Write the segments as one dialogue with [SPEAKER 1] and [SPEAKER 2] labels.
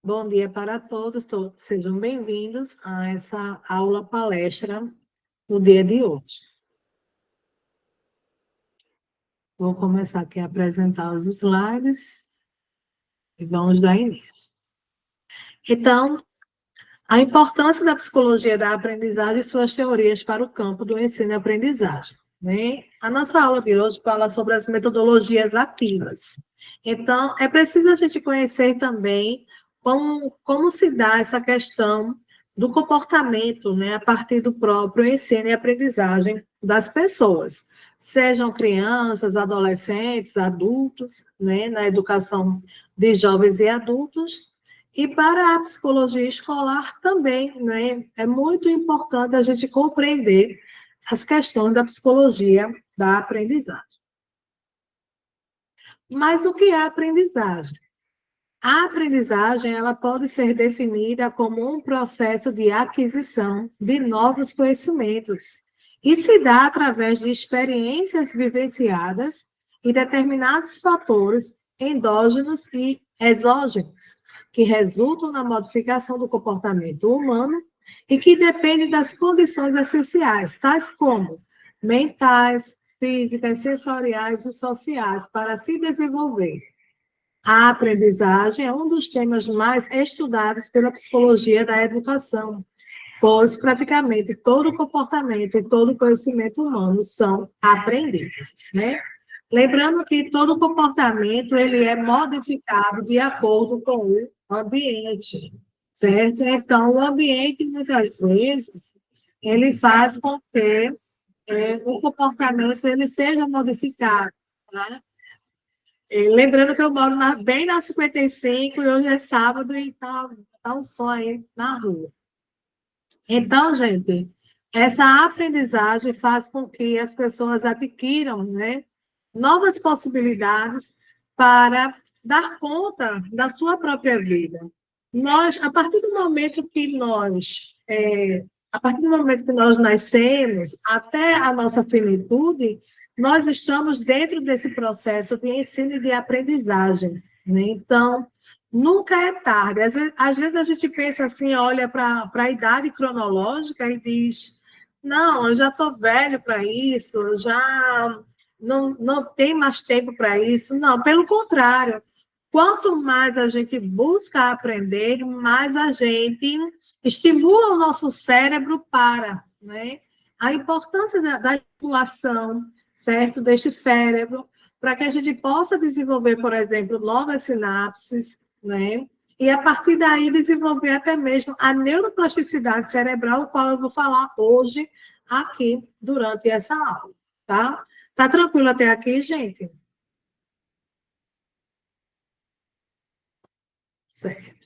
[SPEAKER 1] Bom dia para todos, sejam bem-vindos a essa aula palestra no dia de hoje. Vou começar aqui a apresentar os slides e vamos dar início. Então, a importância da psicologia da aprendizagem e suas teorias para o campo do ensino e aprendizagem, né? A nossa aula de hoje fala sobre as metodologias ativas. Então, é preciso a gente conhecer também como se dá essa questão do comportamento, né, a partir do próprio ensino e aprendizagem das pessoas, sejam crianças, adolescentes, adultos, né, na educação de jovens e adultos, e para a psicologia escolar também, né, é muito importante a gente compreender as questões da psicologia da aprendizagem. Mas o que é aprendizagem? A aprendizagem ela pode ser definida como um processo de aquisição de novos conhecimentos e se dá através de experiências vivenciadas e determinados fatores endógenos e exógenos que resultam na modificação do comportamento humano e que dependem das condições essenciais, tais como mentais, físicas, sensoriais e sociais, para se desenvolver. A aprendizagem é um dos temas mais estudados pela psicologia da educação, pois praticamente todo comportamento e todo conhecimento humano são aprendidos, né? Lembrando que todo comportamento ele é modificado de acordo com o ambiente, certo? Então, o ambiente, muitas vezes, ele faz com que o comportamento ele seja modificado, tá? Lembrando que eu moro bem na 55 e hoje é sábado e tá um sol aí na rua. Então, gente, essa aprendizagem faz com que as pessoas adquiram, né, novas possibilidades para dar conta da sua própria vida. Nós, a partir do momento que nós nascemos até a nossa finitude, nós estamos dentro desse processo de ensino e de aprendizagem, né? Então, nunca é tarde. Às vezes a gente pensa assim, olha para a idade cronológica e diz: não, eu já estou velho para isso, eu já não tem mais tempo para isso. Não, pelo contrário. Quanto mais a gente busca aprender, mais a gente estimula o nosso cérebro para, né? A importância da estimulação, certo? Deste cérebro, para que a gente possa desenvolver, por exemplo, novas sinapses, né? E a partir daí desenvolver até mesmo a neuroplasticidade cerebral, o qual eu vou falar hoje aqui durante essa aula, tá? Tá tranquilo até aqui, gente? Certo.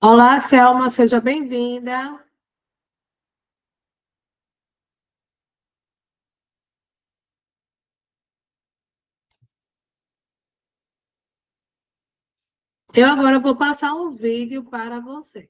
[SPEAKER 1] Olá, Selma, seja bem-vinda. Eu agora vou passar um vídeo para vocês.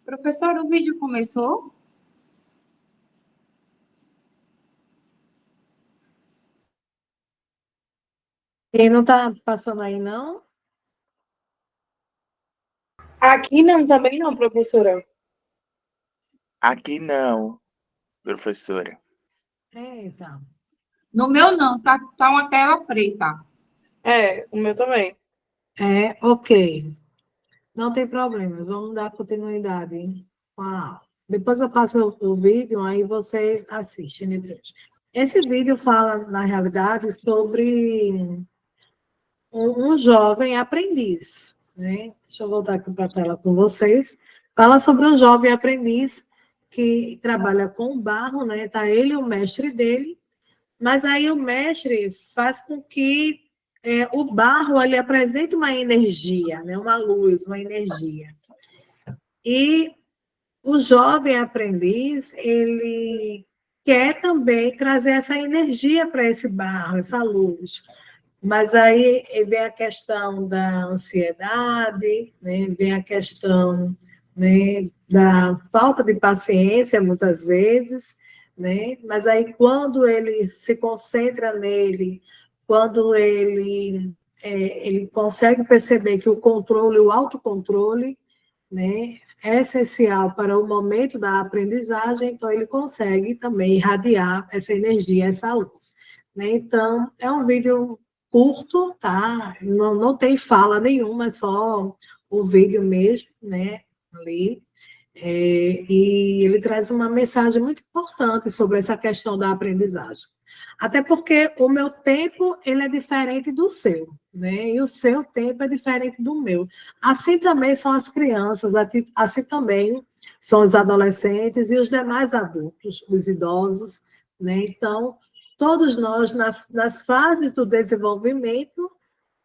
[SPEAKER 2] Professor, o vídeo começou?
[SPEAKER 1] E não está passando aí, não?
[SPEAKER 3] Aqui não, também não, professora.
[SPEAKER 4] Aqui não, professora.
[SPEAKER 1] Eita.
[SPEAKER 2] No meu não, tá uma tela preta.
[SPEAKER 3] O meu também.
[SPEAKER 1] Ok. Não tem problema, vamos dar continuidade com a aula. Depois eu passo o vídeo, aí vocês assistem depois. Esse vídeo fala, na realidade, sobre um jovem aprendiz, né? Deixa eu voltar aqui para a tela com vocês. Fala sobre um jovem aprendiz que trabalha com barro, né? Tá ele e o mestre dele, mas aí o mestre faz com que o barro ele apresente uma energia, né? Uma luz, uma energia. E o jovem aprendiz, ele quer também trazer essa energia para esse barro, essa luz. Mas aí vem a questão da ansiedade, né? Vem a questão, né, da falta de paciência, muitas vezes, né? Mas aí quando ele se concentra nele, quando ele consegue perceber que o controle, o autocontrole, né, é essencial para o momento da aprendizagem, então ele consegue também irradiar essa energia, essa luz. Né? Então, é um vídeo curto, tá? Não tem fala nenhuma, é só o vídeo mesmo, né? Ali. E ele traz uma mensagem muito importante sobre essa questão da aprendizagem. Até porque o meu tempo ele é diferente do seu, né? E o seu tempo é diferente do meu. Assim também são as crianças, assim também são os adolescentes e os demais adultos, os idosos, né? Então, todos nós, nas fases do desenvolvimento,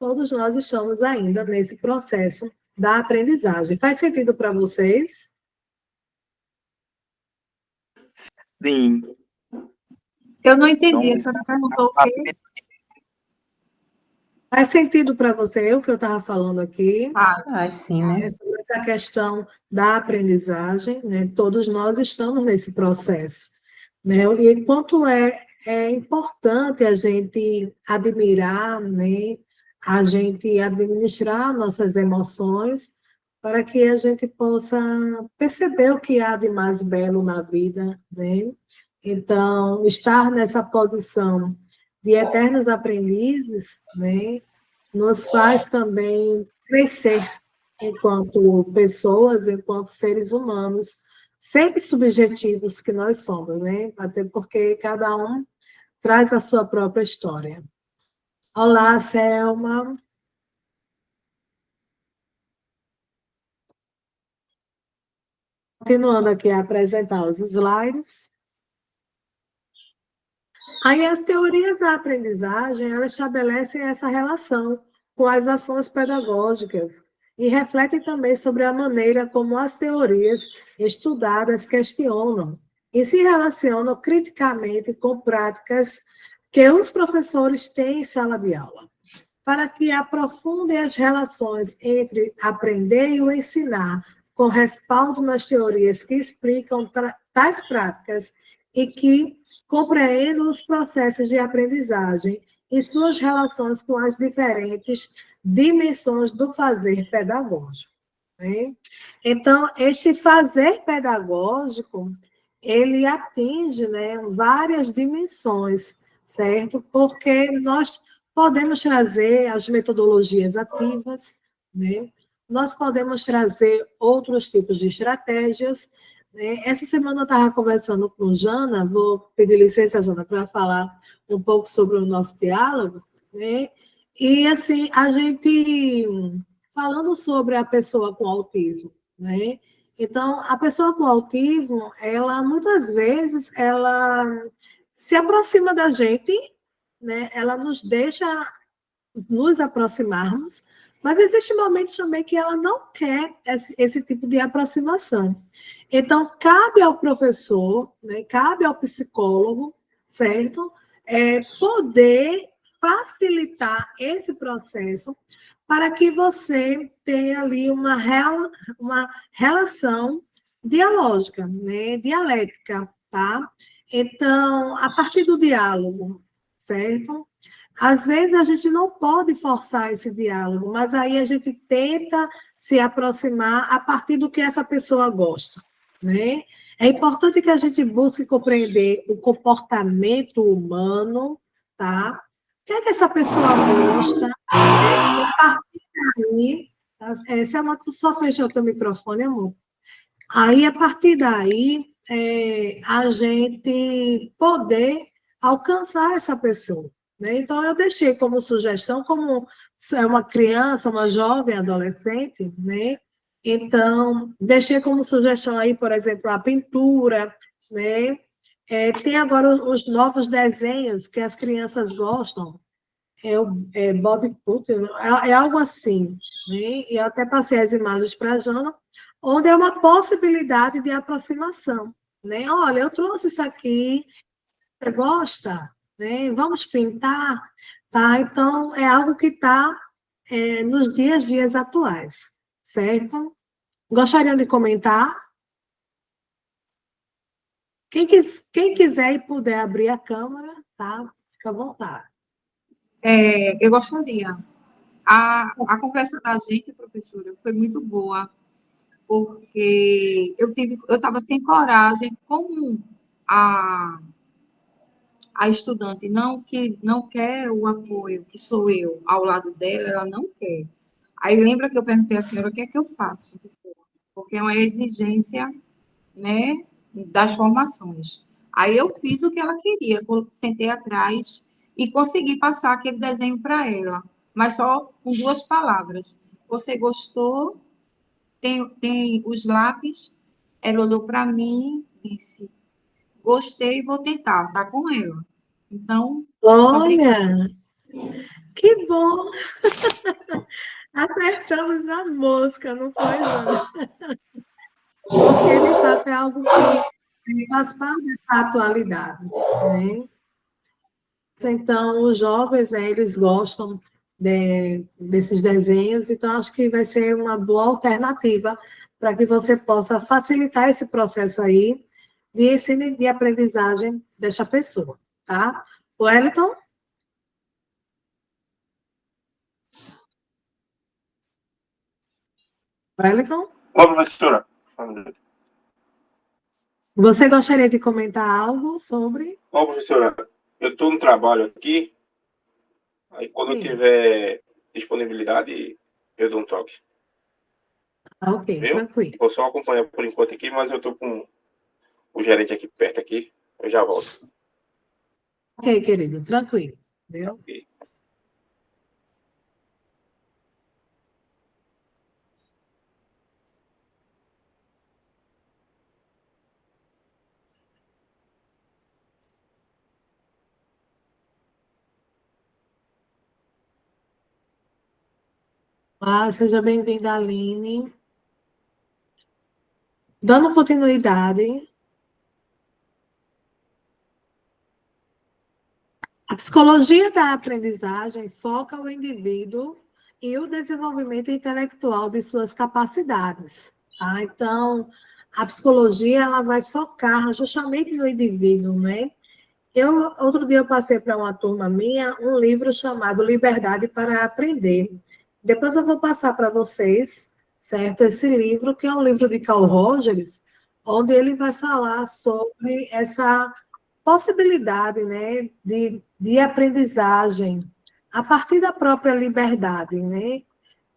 [SPEAKER 1] todos nós estamos ainda nesse processo da aprendizagem. Faz sentido para vocês?
[SPEAKER 4] Sim.
[SPEAKER 2] Eu não entendi, a
[SPEAKER 4] Somos
[SPEAKER 2] senhora perguntou o quê?
[SPEAKER 1] Faz sentido para você o que eu estava falando aqui?
[SPEAKER 3] Sim, né?
[SPEAKER 1] Sobre essa questão da aprendizagem, né? Todos nós estamos nesse processo, né? E quanto é importante a gente admirar, né? A gente administrar nossas emoções para que a gente possa perceber o que há de mais belo na vida, né? Então, estar nessa posição de eternos aprendizes, né? Nos faz também crescer enquanto pessoas, enquanto seres humanos, sempre subjetivos que nós somos, né? Até porque cada um traz a sua própria história. Olá, Selma. Continuando aqui a apresentar os slides. Aí as teorias da aprendizagem, elas estabelecem essa relação com as ações pedagógicas e refletem também sobre a maneira como as teorias estudadas questionam e se relacionam criticamente com práticas que os professores têm em sala de aula, para que aprofundem as relações entre aprender e o ensinar, com respaldo nas teorias que explicam tais práticas e que compreendam os processos de aprendizagem e suas relações com as diferentes dimensões do fazer pedagógico. Né? Então, este fazer pedagógico, ele atinge, né, várias dimensões, certo? Porque nós podemos trazer as metodologias ativas, né? Nós podemos trazer outros tipos de estratégias. Né? Essa semana eu estava conversando com Jana, vou pedir licença, Jana, para falar um pouco sobre o nosso diálogo, né? E, assim, a gente falando sobre a pessoa com autismo, né? Então, a pessoa com autismo, ela, muitas vezes, ela se aproxima da gente, né? Ela nos deixa nos aproximarmos, mas existem momentos também que ela não quer esse tipo de aproximação. Então, cabe ao professor, né, cabe ao psicólogo, certo? Poder facilitar esse processo para que você tenha ali uma relação dialógica, né? Dialética, tá? Então, a partir do diálogo, certo? Às vezes a gente não pode forçar esse diálogo, mas aí a gente tenta se aproximar a partir do que essa pessoa gosta, né? É importante que a gente busque compreender o comportamento humano, tá? O que é que essa pessoa gosta, né? A partir daí, se a moto só fechou o teu microfone, amor. Aí, a partir daí, a gente poder alcançar essa pessoa, né? Então, eu deixei como sugestão, como é uma criança, uma jovem, adolescente, né? Então, deixei como sugestão aí, por exemplo, a pintura, né? Tem agora os novos desenhos que as crianças gostam, Bob Putter, é algo assim, né? E eu até passei as imagens para a Jana, onde é uma possibilidade de aproximação, né? Olha, eu trouxe isso aqui, você gosta? Né? Vamos pintar? Tá? Então, é algo que está nos dias atuais, certo? Gostariam de comentar? Quem quiser e puder abrir a câmera, tá? Fica à vontade.
[SPEAKER 2] Eu gostaria. A conversa da gente, professora, foi muito boa, porque eu estava sem coragem, como a estudante não quer o apoio, que sou eu, ao lado dela, ela não quer. Aí lembra que eu perguntei à senhora o que é que eu faço, professora? Porque é uma exigência, né, das formações. Aí eu fiz o que ela queria, sentei atrás e consegui passar aquele desenho para ela, mas só com duas palavras. Você gostou? Tem os lápis? Ela olhou para mim e disse, gostei, vou tentar, tá com ela. Então,
[SPEAKER 1] Olha, que bom! Acertamos a mosca, não foi, Jana? Porque, de fato, é algo que faz parte dessa atualidade, né? Então, os jovens, eles gostam desses desenhos, então acho que vai ser uma boa alternativa para que você possa facilitar esse processo aí de ensino e de aprendizagem dessa pessoa, tá? Wellington? Wellington?
[SPEAKER 5] Ô, professora,
[SPEAKER 1] Você gostaria de comentar algo sobre?
[SPEAKER 5] eu estou no trabalho aqui, aí quando eu
[SPEAKER 1] Sim.
[SPEAKER 5] tiver disponibilidade, eu dou um toque.
[SPEAKER 1] Ok,
[SPEAKER 5] Viu?
[SPEAKER 1] tranquilo.
[SPEAKER 5] Vou só acompanhar por enquanto aqui, mas eu estou com o gerente aqui perto aqui, eu já volto.
[SPEAKER 1] Ok, querido, tranquilo. Viu?
[SPEAKER 5] Ok.
[SPEAKER 1] Seja bem-vinda, Aline. Dando continuidade, a psicologia da aprendizagem foca o indivíduo e o desenvolvimento intelectual de suas capacidades. Tá? Então, a psicologia ela vai focar justamente no indivíduo, né? Outro dia eu passei para uma turma minha um livro chamado Liberdade para Aprender. Depois eu vou passar para vocês, certo? Esse livro, que é um livro de Carl Rogers, onde ele vai falar sobre essa possibilidade, né, de aprendizagem a partir da própria liberdade, né?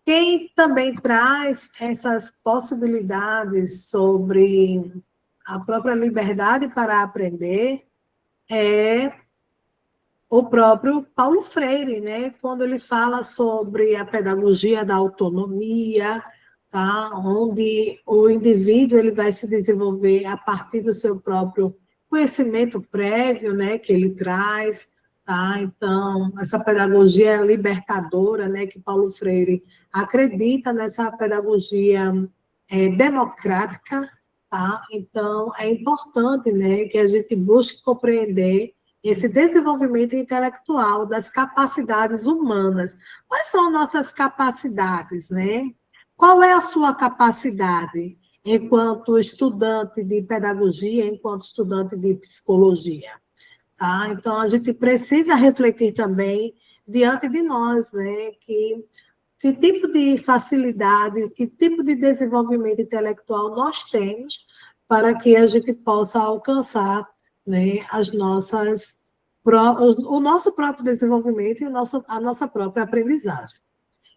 [SPEAKER 1] Quem também traz essas possibilidades sobre a própria liberdade para aprender é o próprio Paulo Freire, né? Quando ele fala sobre a pedagogia da autonomia, tá? Onde o indivíduo ele vai se desenvolver a partir do seu próprio conhecimento prévio, né? Que ele traz, tá? Então, essa pedagogia libertadora, né? Que Paulo Freire acredita nessa pedagogia democrática, tá? Então, é importante, né? Que a gente busque compreender esse desenvolvimento intelectual das capacidades humanas. Quais são nossas capacidades, né? Qual é a sua capacidade? enquanto estudante de pedagogia, enquanto estudante de psicologia. Tá? Então, a gente precisa refletir também diante de nós, né? Que tipo de facilidade, que tipo de desenvolvimento intelectual nós temos para que a gente possa alcançar, né, o nosso próprio desenvolvimento e a nossa própria aprendizagem.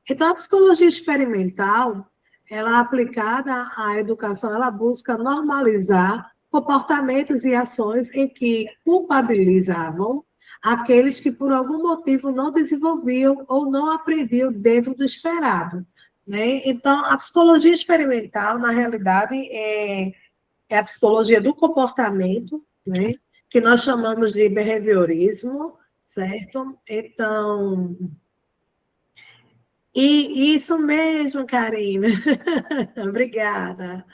[SPEAKER 1] Então, a psicologia experimental, ela aplicada à educação, ela busca normalizar comportamentos e ações em que culpabilizavam aqueles que, por algum motivo, não desenvolviam ou não aprendiam dentro do esperado. Né? Então, a psicologia experimental, na realidade, é a psicologia do comportamento, né? Que nós chamamos de behaviorismo, certo? Então, e isso mesmo, Karina. Obrigada.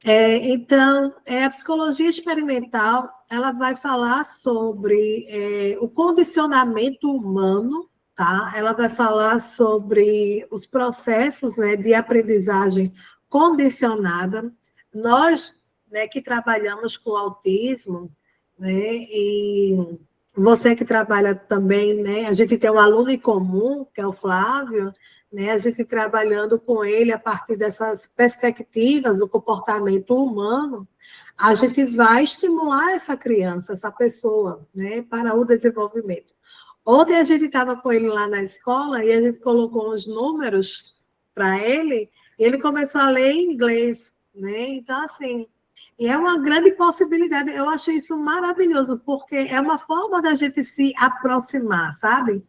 [SPEAKER 1] Então, a psicologia experimental, ela vai falar sobre o condicionamento humano, tá? Ela vai falar sobre os processos, né, de aprendizagem condicionada. Nós, né, que trabalhamos com autismo, né, e você que trabalha também, né, a gente tem um aluno em comum, que é o Flávio, né, a gente trabalhando com ele a partir dessas perspectivas do comportamento humano, a gente vai estimular essa criança, essa pessoa, né, para o desenvolvimento. Ontem a gente estava com ele lá na escola e a gente colocou os números para ele e ele começou a ler em inglês, né? Então, assim, é uma grande possibilidade. Eu acho isso maravilhoso, porque é uma forma da gente se aproximar, sabe?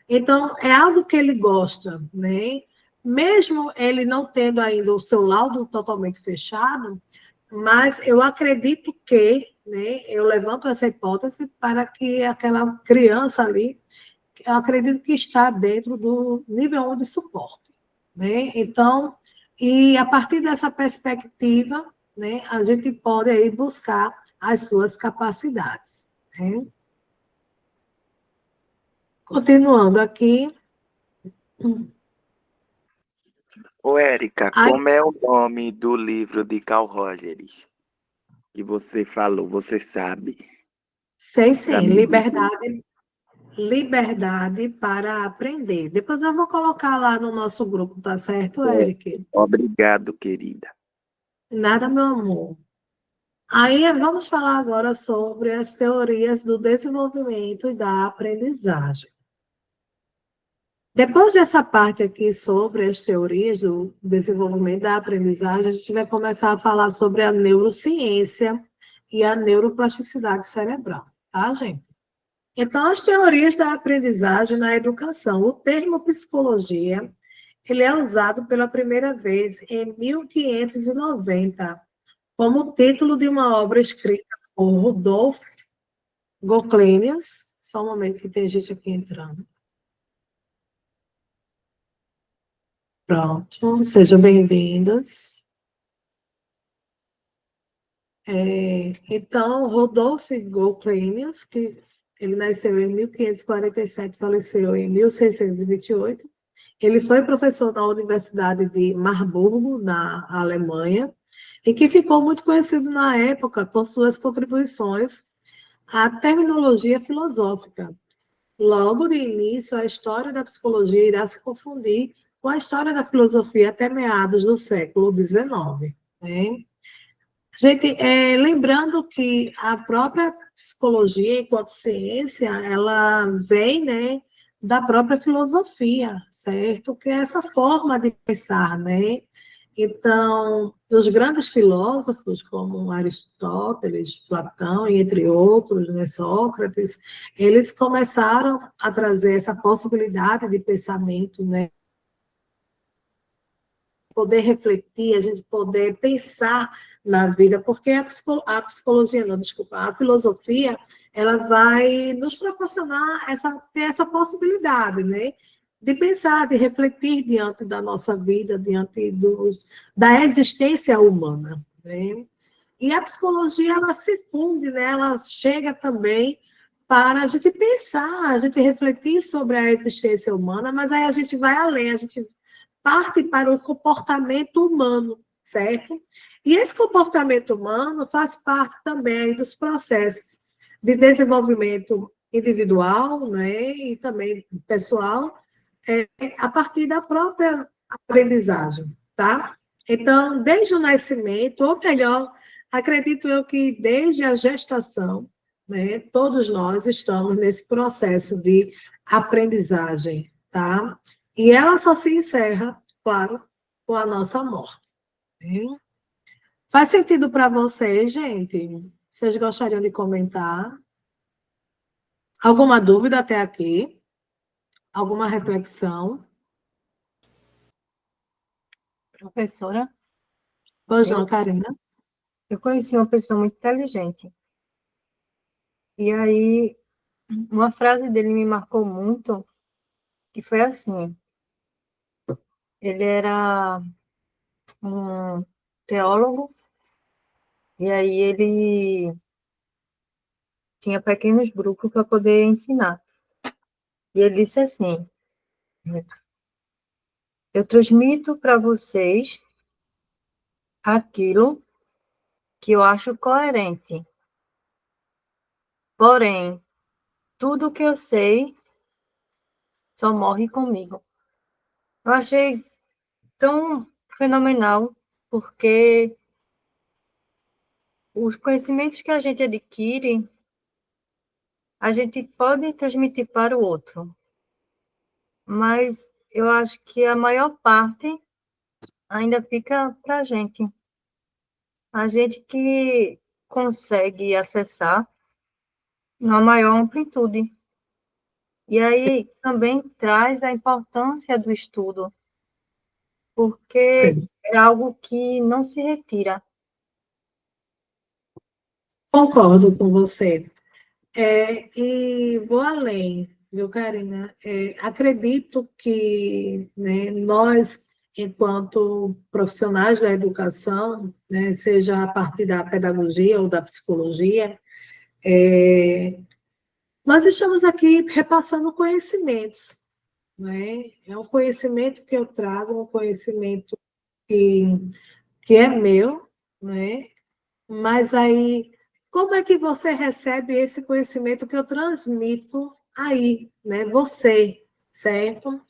[SPEAKER 1] Então, é algo que ele gosta, né? Mesmo ele não tendo ainda o seu laudo totalmente fechado, mas eu acredito que, né, eu levanto essa hipótese para que aquela criança ali, eu acredito que está dentro do nível 1 de suporte, né? Então, e a partir dessa perspectiva, né, a gente pode aí buscar as suas capacidades, né? Continuando aqui.
[SPEAKER 4] Ô, Érica,
[SPEAKER 1] Ai,
[SPEAKER 4] como é o nome do livro de Carl Rogers que você falou? Você sabe?
[SPEAKER 1] sei
[SPEAKER 4] Para
[SPEAKER 1] sim,
[SPEAKER 4] mim dizer.
[SPEAKER 1] liberdade para aprender. Depois eu vou colocar lá no nosso grupo, tá certo, Eric?
[SPEAKER 4] Obrigado, querida.
[SPEAKER 1] Nada, meu amor. Aí vamos falar agora sobre as teorias do desenvolvimento e da aprendizagem. Depois dessa parte aqui sobre as teorias do desenvolvimento da aprendizagem, a gente vai começar a falar sobre a neurociência e a neuroplasticidade cerebral, tá, gente? Então, as teorias da aprendizagem na educação. O termo psicologia, ele é usado pela primeira vez em 1590, como título de uma obra escrita por Rudolf Goclenius. Só um momento que tem gente aqui entrando. Pronto, sejam bem-vindas. Então, Rudolf Goclenius, que ele nasceu em 1547, faleceu em 1628, ele foi professor da Universidade de Marburgo, na Alemanha, e que ficou muito conhecido na época por suas contribuições à terminologia filosófica. Logo de início, a história da psicologia irá se confundir com a história da filosofia até meados do século XIX. Né? Gente, lembrando que a própria psicologia, enquanto ciência, ela vem, né, da própria filosofia, certo? Que é essa forma de pensar, né? Então, os grandes filósofos, como Aristóteles, Platão, e entre outros, né, Sócrates, eles começaram a trazer essa possibilidade de pensamento, né? Poder refletir, a gente poder pensar na vida, porque a psicologia, não, desculpa, a filosofia, ela vai nos proporcionar ter essa possibilidade, né? De pensar, de refletir diante da nossa vida, diante da existência humana, né? E a psicologia, ela se funde, né? Ela chega também para a gente pensar, a gente refletir sobre a existência humana, mas aí a gente vai além, a gente parte para o comportamento humano, certo? E esse comportamento humano faz parte também aí dos processos de desenvolvimento individual, né, e também pessoal, a partir da própria aprendizagem, tá? Então, desde o nascimento, ou melhor, acredito eu que desde a gestação, né, todos nós estamos nesse processo de aprendizagem, tá? E ela só se encerra, claro, com a nossa morte. Né? Faz sentido para vocês, gente? Vocês gostariam de comentar? Alguma dúvida até aqui? Alguma reflexão?
[SPEAKER 6] Professora,
[SPEAKER 1] Pois
[SPEAKER 6] eu,
[SPEAKER 1] não, Karina?
[SPEAKER 6] eu conheci uma pessoa muito inteligente. E aí, uma frase dele me marcou muito, que foi assim: ele era um teólogo, e aí ele tinha pequenos grupos para poder ensinar. E ele disse assim: eu transmito para vocês aquilo que eu acho coerente. Porém, tudo que eu sei só morre comigo. Eu achei tão fenomenal, porque os conhecimentos que a gente adquire, a gente pode transmitir para o outro, mas eu acho que a maior parte ainda fica para a gente. A gente que consegue acessar uma maior amplitude. E aí também traz a importância do estudo, porque
[SPEAKER 1] Sim.
[SPEAKER 6] é algo que não se retira.
[SPEAKER 1] Concordo com você. E vou além, viu, Karina? Acredito que, né, nós, enquanto profissionais da educação, né, seja a partir da pedagogia ou da psicologia, nós estamos aqui repassando conhecimentos, né? É um conhecimento que eu trago, um conhecimento que, que é meu, né? Mas aí, como é que você recebe esse conhecimento que eu transmito aí, né? Você, certo?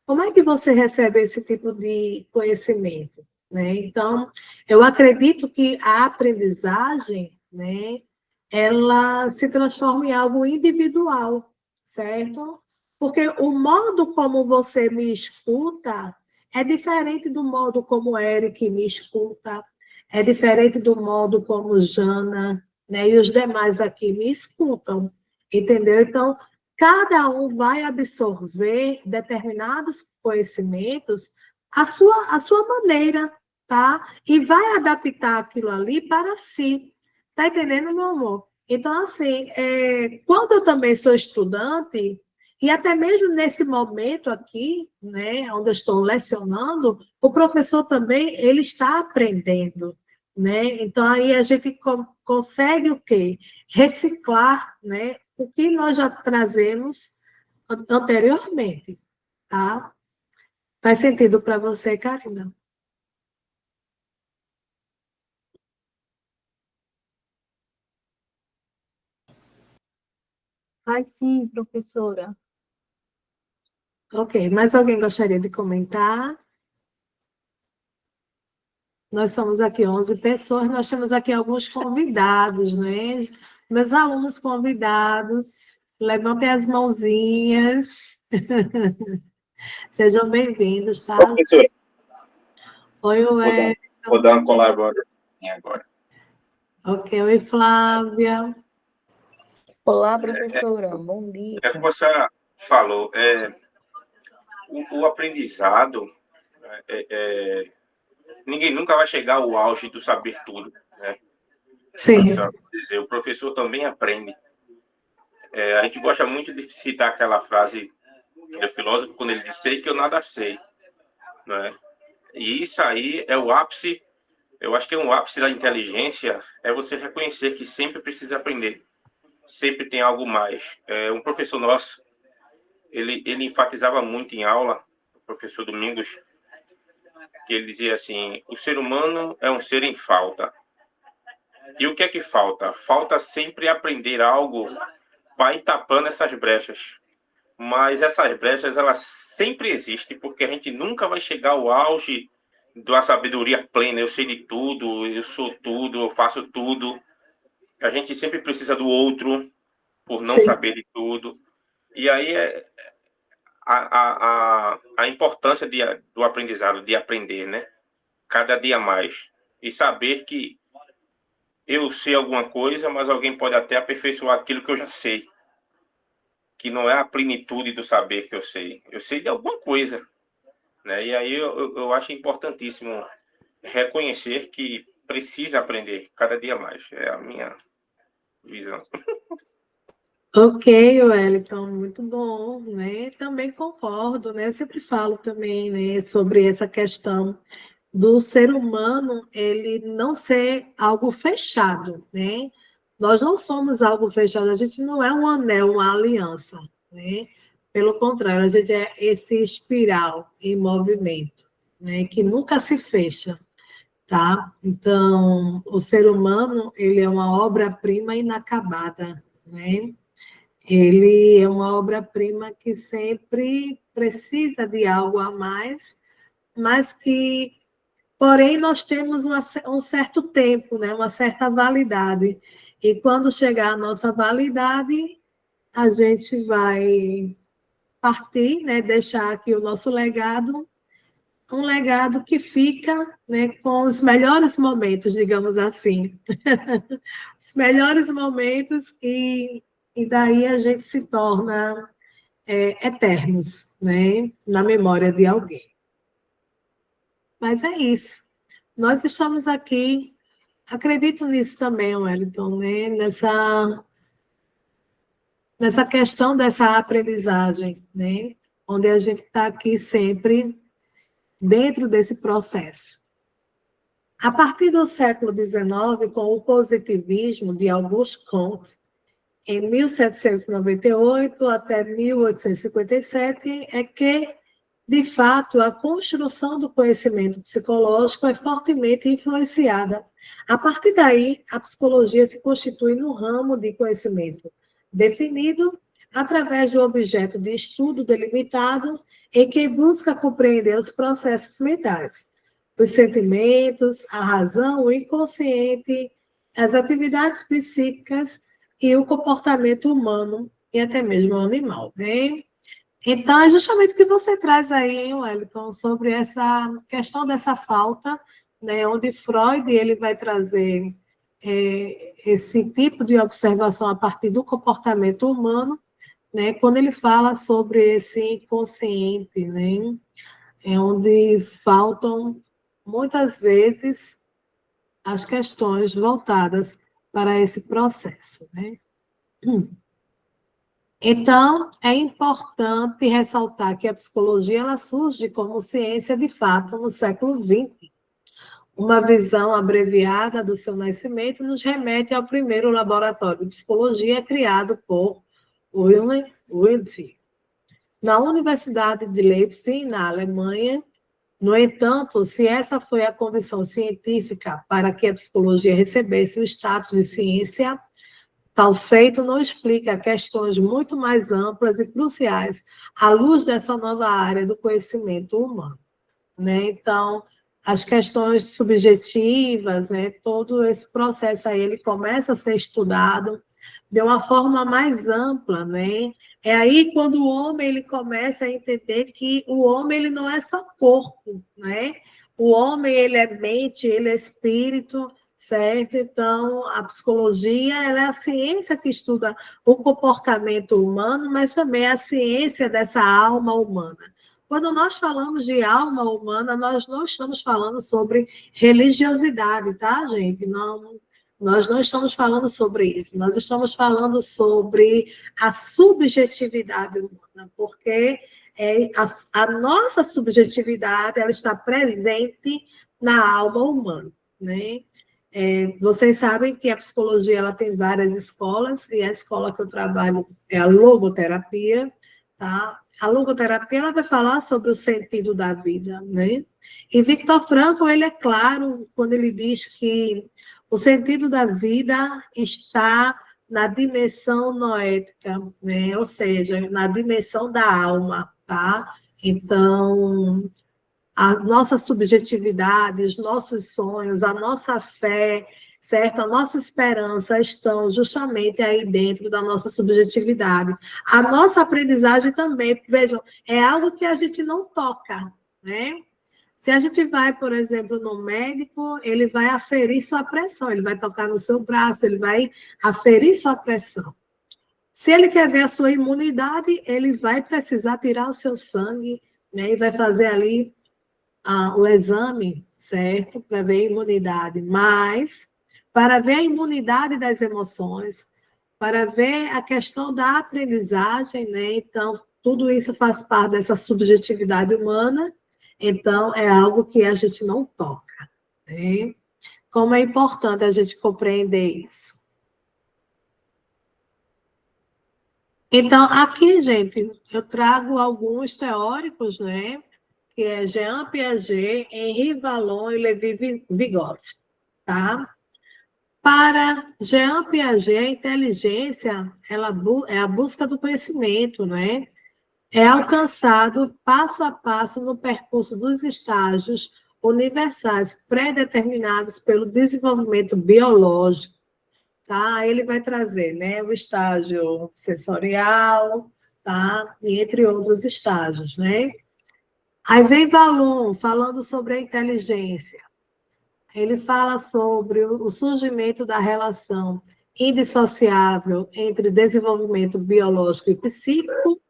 [SPEAKER 1] Como é que você recebe esse tipo de conhecimento, né? Então, eu acredito que a aprendizagem, né, ela se transforma em algo individual, certo? Porque o modo como você me escuta é diferente do modo como o Eric me escuta, é diferente do modo como Jana, né, e os demais aqui me escutam, entendeu? Então, cada um vai absorver determinados conhecimentos à sua maneira, tá? E vai adaptar aquilo ali para si. Tá entendendo, meu amor? Então, assim, quando eu também sou estudante, e até mesmo nesse momento aqui, né, onde eu estou lecionando, o professor também, ele está aprendendo, né? Então, aí a gente consegue o quê? Reciclar, né, o que nós já trazemos anteriormente, tá? Faz sentido para você, Karina?
[SPEAKER 6] Faz sim, professora.
[SPEAKER 1] Ok, mais alguém gostaria de comentar? Nós somos aqui 11 pessoas, nós temos aqui alguns convidados, né? Meus alunos convidados, levantem as mãozinhas. Sejam bem-vindos, tá?
[SPEAKER 5] Professora,
[SPEAKER 1] Oi,
[SPEAKER 5] vou dar uma colaboração agora.
[SPEAKER 1] Ok, oi, Flávia.
[SPEAKER 7] Olá, professora. Bom dia.
[SPEAKER 5] É o que você falou, o aprendizado, ninguém nunca vai chegar ao auge do saber tudo, né?
[SPEAKER 1] Sim.
[SPEAKER 5] Dizer, o professor também aprende. A gente gosta muito de citar aquela frase do filósofo quando ele diz: sei que eu nada sei, né? E isso aí é o ápice, eu acho que é um ápice da inteligência, é você reconhecer que sempre precisa aprender, sempre tem algo mais. Um professor nosso, ele enfatizava muito em aula, o professor Domingos, que ele dizia assim: o ser humano é um ser em falta. E o que é que falta? Falta sempre aprender algo para ir tapando essas brechas. Mas essas brechas, elas sempre existem, porque a gente nunca vai chegar ao auge da sabedoria plena. Eu sei de tudo, eu sou tudo, eu faço tudo. A gente sempre precisa do outro, por não
[SPEAKER 1] Sim.
[SPEAKER 5] saber de tudo. E aí é a importância do aprendizado, de aprender, né? Cada dia mais. E saber que eu sei alguma coisa, mas alguém pode até aperfeiçoar aquilo que eu já sei. Que não é a plenitude do saber que eu sei. Eu sei de alguma coisa, né? E aí eu acho importantíssimo reconhecer que precisa aprender cada dia mais. É a minha visão.
[SPEAKER 1] Ok, Wellington, muito bom, né? Também concordo, né? Eu sempre falo também, né, sobre essa questão do ser humano, ele não ser algo fechado, né? Nós não somos algo fechado, a gente não é um anel, uma aliança, né? Pelo contrário, a gente é esse espiral em movimento, né? Que nunca se fecha, tá? Então, o ser humano, ele é uma obra-prima inacabada, né? Ele é uma obra-prima que sempre precisa de algo a mais, mas que, porém, nós temos um certo tempo, né? Uma certa validade. E quando chegar a nossa validade, a gente vai partir, né? Deixar aqui o nosso legado, um legado que fica, né, com os melhores momentos, digamos assim. Os melhores momentos e daí a gente se torna eternos, né, na memória de alguém. Mas é isso. Nós estamos aqui, acredito nisso também, Wellington, né, nessa questão dessa aprendizagem, né, onde a gente está aqui sempre dentro desse processo. A partir do século XIX, com o positivismo de Auguste Comte, em 1798 até 1857, é que, de fato, a construção do conhecimento psicológico é fortemente influenciada. A partir daí, a psicologia se constitui num ramo de conhecimento definido através de um objeto de estudo delimitado em que busca compreender os processos mentais, os sentimentos, a razão, o inconsciente, as atividades psíquicas e o comportamento humano e até mesmo animal, né? Então, é justamente o que você traz aí, Wellington, sobre essa questão dessa falta, né, onde Freud ele vai trazer esse tipo de observação a partir do comportamento humano, né, quando ele fala sobre esse inconsciente, né, onde faltam, muitas vezes, as questões voltadas para esse processo, né? Então, é importante ressaltar que a psicologia ela surge como ciência de fato no século XX. Uma visão abreviada do seu nascimento nos remete ao primeiro laboratório de psicologia criado por Wilhelm Wundt, na Universidade de Leipzig, na Alemanha. No entanto, se essa foi a condição científica para que a psicologia recebesse o status de ciência, tal feito não explica questões muito mais amplas e cruciais à luz dessa nova área do conhecimento humano, né? Então, as questões subjetivas, né? Todo esse processo aí, ele começa a ser estudado de uma forma mais ampla, né? É aí quando o homem ele começa a entender que o homem ele não é só corpo, né? O homem ele é mente, ele é espírito, certo? Então, a psicologia ela é a ciência que estuda o comportamento humano, mas também é a ciência dessa alma humana. Quando nós falamos de alma humana, nós não estamos falando sobre religiosidade, tá, gente? Não, nós não estamos falando sobre isso. Nós estamos falando sobre a subjetividade humana, porque a nossa subjetividade ela está presente na alma humana, né? Vocês sabem que a psicologia ela tem várias escolas, e a escola que eu trabalho é a logoterapia, tá? A logoterapia ela vai falar sobre o sentido da vida, né? E Viktor Frankl, ele é claro quando ele diz que o sentido da vida está na dimensão noética, né? Ou seja, na dimensão da alma, tá? Então, a nossa subjetividade, os nossos sonhos, a nossa fé, certo? A nossa esperança estão justamente aí dentro da nossa subjetividade. A nossa aprendizagem também, vejam, é algo que a gente não toca, né? Se a gente vai, por exemplo, no médico, ele vai aferir sua pressão, ele vai tocar no seu braço, ele vai aferir sua pressão. Se ele quer ver a sua imunidade, ele vai precisar tirar o seu sangue, né? E vai fazer ali o exame, certo? Para ver a imunidade. Mas, para ver a imunidade das emoções, para ver a questão da aprendizagem, né? Então, tudo isso faz parte dessa subjetividade humana, então, é algo que a gente não toca, né? Como é importante a gente compreender isso. Então, aqui, gente, eu trago alguns teóricos, né? Que é Jean Piaget, Henri Vallon e Levi Vygotsky, tá? Para Jean Piaget, a inteligência é a busca do conhecimento, né? É alcançado passo a passo no percurso dos estágios universais pré-determinados pelo desenvolvimento biológico, tá? Ele vai trazer, né, o estágio sensorial, tá? E entre outros estágios, né? Aí vem Vallon falando sobre a inteligência. Ele fala sobre o surgimento da relação indissociável entre desenvolvimento biológico e psíquico,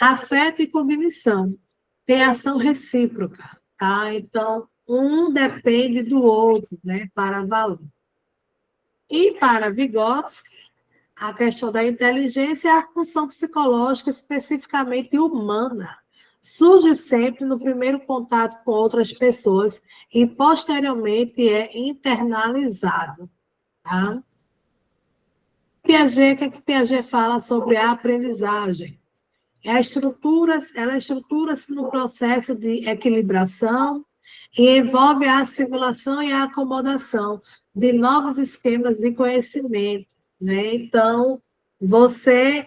[SPEAKER 1] afeto e cognição. Tem ação recíproca, tá? Então, um depende do outro, né, para Vallon. E para Vygotsky, a questão da inteligência é a função psicológica especificamente humana. Surge sempre no primeiro contato com outras pessoas e, posteriormente, é internalizado. Tá? Piaget, o que é que Piaget fala sobre a aprendizagem? Ela estrutura-se no processo de equilibração e envolve a assimilação e a acomodação de novos esquemas de conhecimento, né? Então, você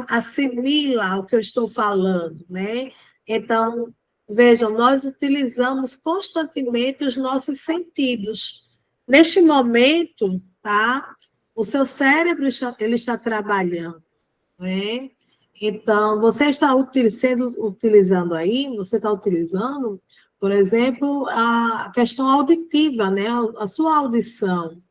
[SPEAKER 1] assimila o que eu estou falando, né? Então, vejam, nós utilizamos constantemente os nossos sentidos. Neste momento, tá? O seu cérebro ele está trabalhando, né? Então, você está utilizando aí, você está utilizando, por exemplo, a questão auditiva, né? A sua audição.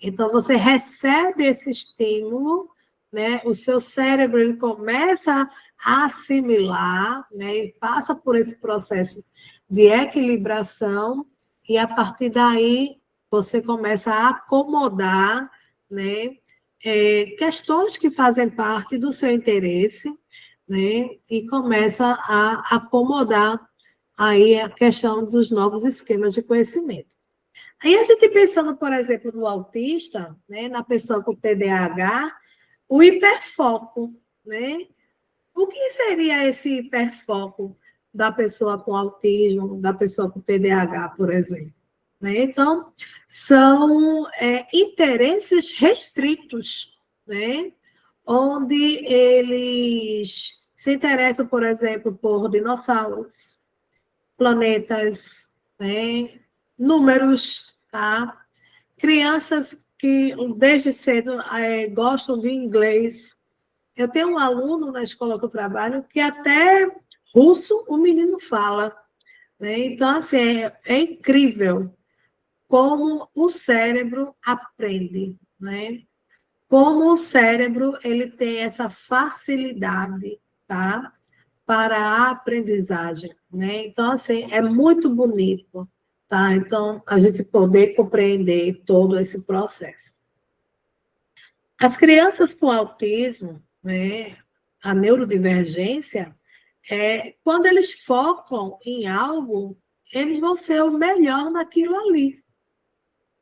[SPEAKER 1] Então, você recebe esse estímulo, né? O seu cérebro ele começa a assimilar, né? E passa por esse processo de equilibração, e a partir daí você começa a acomodar, né? Questões que fazem parte do seu interesse, né? E começa a acomodar aí a questão dos novos esquemas de conhecimento. Aí a gente pensando, por exemplo, no autista, né? Na pessoa com TDAH, o hiperfoco, né? O que seria esse hiperfoco da pessoa com autismo, da pessoa com TDAH, por exemplo? Né? Então, são interesses restritos, né? Onde eles se interessam, por exemplo, por dinossauros, planetas, né? Números, tá? Crianças que desde cedo gostam de inglês. Eu tenho um aluno na escola que eu trabalho que até russo o menino fala, né? Então, assim, é incrível como o cérebro aprende, né? Como o cérebro ele tem essa facilidade, tá? Para a aprendizagem, né? Então, assim, é muito bonito, tá? Então, a gente poder compreender todo esse processo. As crianças com autismo, né? A neurodivergência, quando eles focam em algo, eles vão ser o melhor naquilo ali,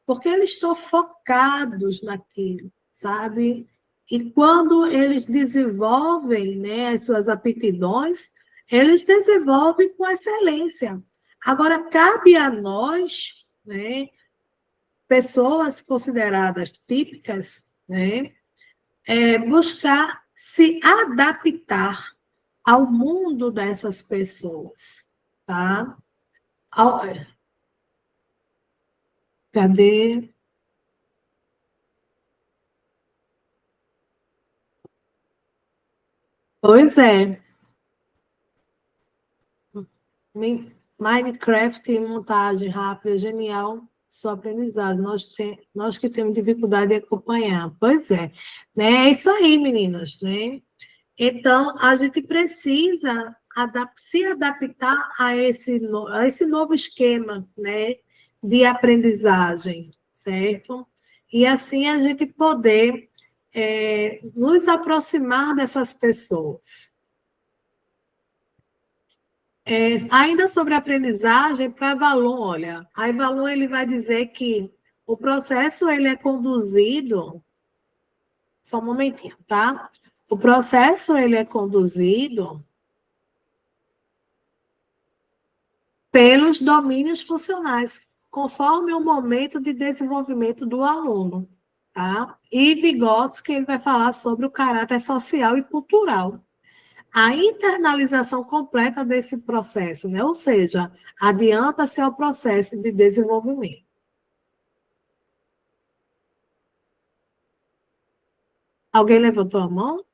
[SPEAKER 1] porque eles estão focados naquilo, sabe? E quando eles desenvolvem, né, as suas aptidões, eles desenvolvem com excelência. Agora, cabe a nós, né, pessoas consideradas típicas, né, buscar se adaptar ao mundo dessas pessoas, tá? Cadê? Pois é. Minecraft em montagem rápida, genial, sua aprendizagem. Nós que temos dificuldade de acompanhar. Pois é. Né? É isso aí, meninas. Né? Então, a gente precisa se adaptar a esse novo esquema, né, de aprendizagem, certo? E assim a gente poder nos aproximar dessas pessoas. Ainda sobre a aprendizagem, para Valon, olha, a Valon ele vai dizer que o processo ele é conduzido, só um momentinho, tá? O processo ele é conduzido pelos domínios funcionais, conforme o momento de desenvolvimento do aluno, tá? E Vygotsky ele vai falar sobre o caráter social e cultural. A internalização completa desse processo, né? Ou seja, adianta-se ao processo de desenvolvimento. Alguém levantou a mão?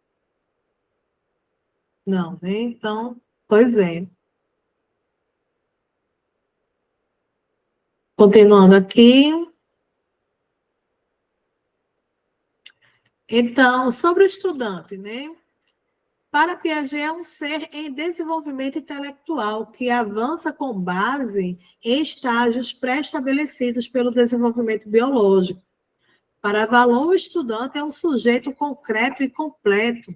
[SPEAKER 1] Não, né? Então, pois é. Continuando aqui. Então, sobre o estudante, né? Para Piaget, é um ser em desenvolvimento intelectual que avança com base em estágios pré-estabelecidos pelo desenvolvimento biológico. Para Valon, o estudante é um sujeito concreto e completo.